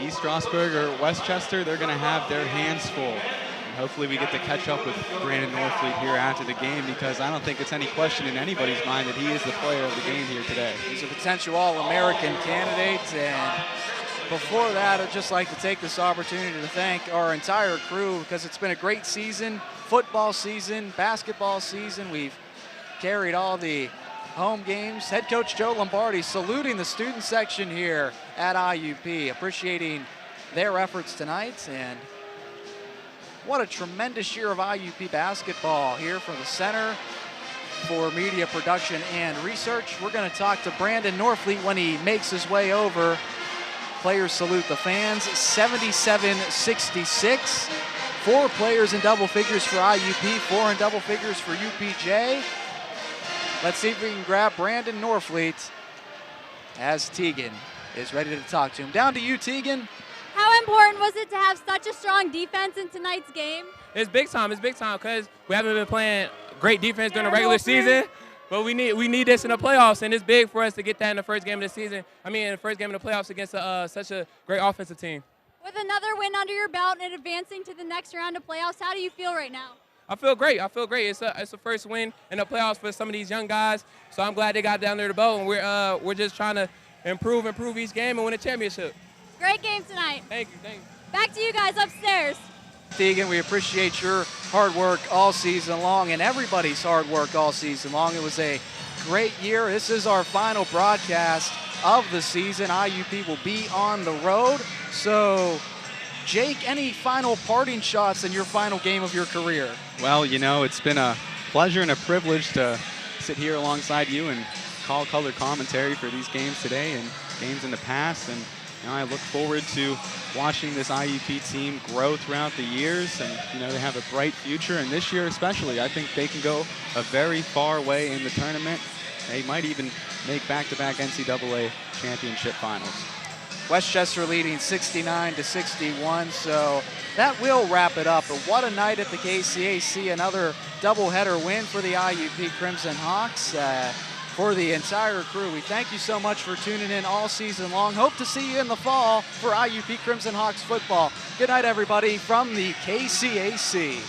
East Strasburg or Westchester, they're going to have their hands full. And hopefully we get to catch up with Brandon Norfleet here after the game, because I don't think it's any question in anybody's mind that he is the player of the game here today. He's a potential All-American candidate, and before that, I'd just like to take this opportunity to thank our entire crew, because it's been a great season, football season, basketball season. We've carried all the home games. Head coach Joe Lombardi saluting the student section here at IUP, appreciating their efforts tonight. And what a tremendous year of IUP basketball here from the Center for Media Production and Research. We're going to talk to Brandon Norfleet when he makes his way over. Players salute the fans. 77-66. 4 players in double figures for IUP, 4 in double figures for UPJ. Let's see if we can grab Brandon Norfleet as Tegan is ready to talk to him. Down to you, Tegan. How important was it to have such a strong defense in tonight's game? It's big time because we haven't been playing great defense during the regular season, but we need this in the playoffs, and it's big for us to get that in the first game of the season. in the first game of the playoffs against such a great offensive team. With another win under your belt and advancing to the next round of playoffs, how do you feel right now? I feel great. It's a first win in the playoffs for some of these young guys, so I'm glad they got down there to boat, and we're just trying to improve each game and win a championship. Great game tonight. Thank you. Back to you guys upstairs. Tegan, we appreciate your hard work all season long and everybody's hard work all season long. It was a great year. This is our final broadcast of the season. IUP will be on the road. So, Jake, any final parting shots in your final game of your career? Well, it's been a pleasure and a privilege to sit here alongside you and call color commentary for these games today and games in the past. And I look forward to watching this IUP team grow throughout the years, and they have a bright future. And this year especially, I think they can go a very far way in the tournament. They might even make back-to-back NCAA championship finals. Westchester leading 69-61, so that will wrap it up. But what a night at the KCAC, another doubleheader win for the IUP Crimson Hawks. For the entire crew, we thank you so much for tuning in all season long. Hope to see you in the fall for IUP Crimson Hawks football. Good night, everybody, from the KCAC.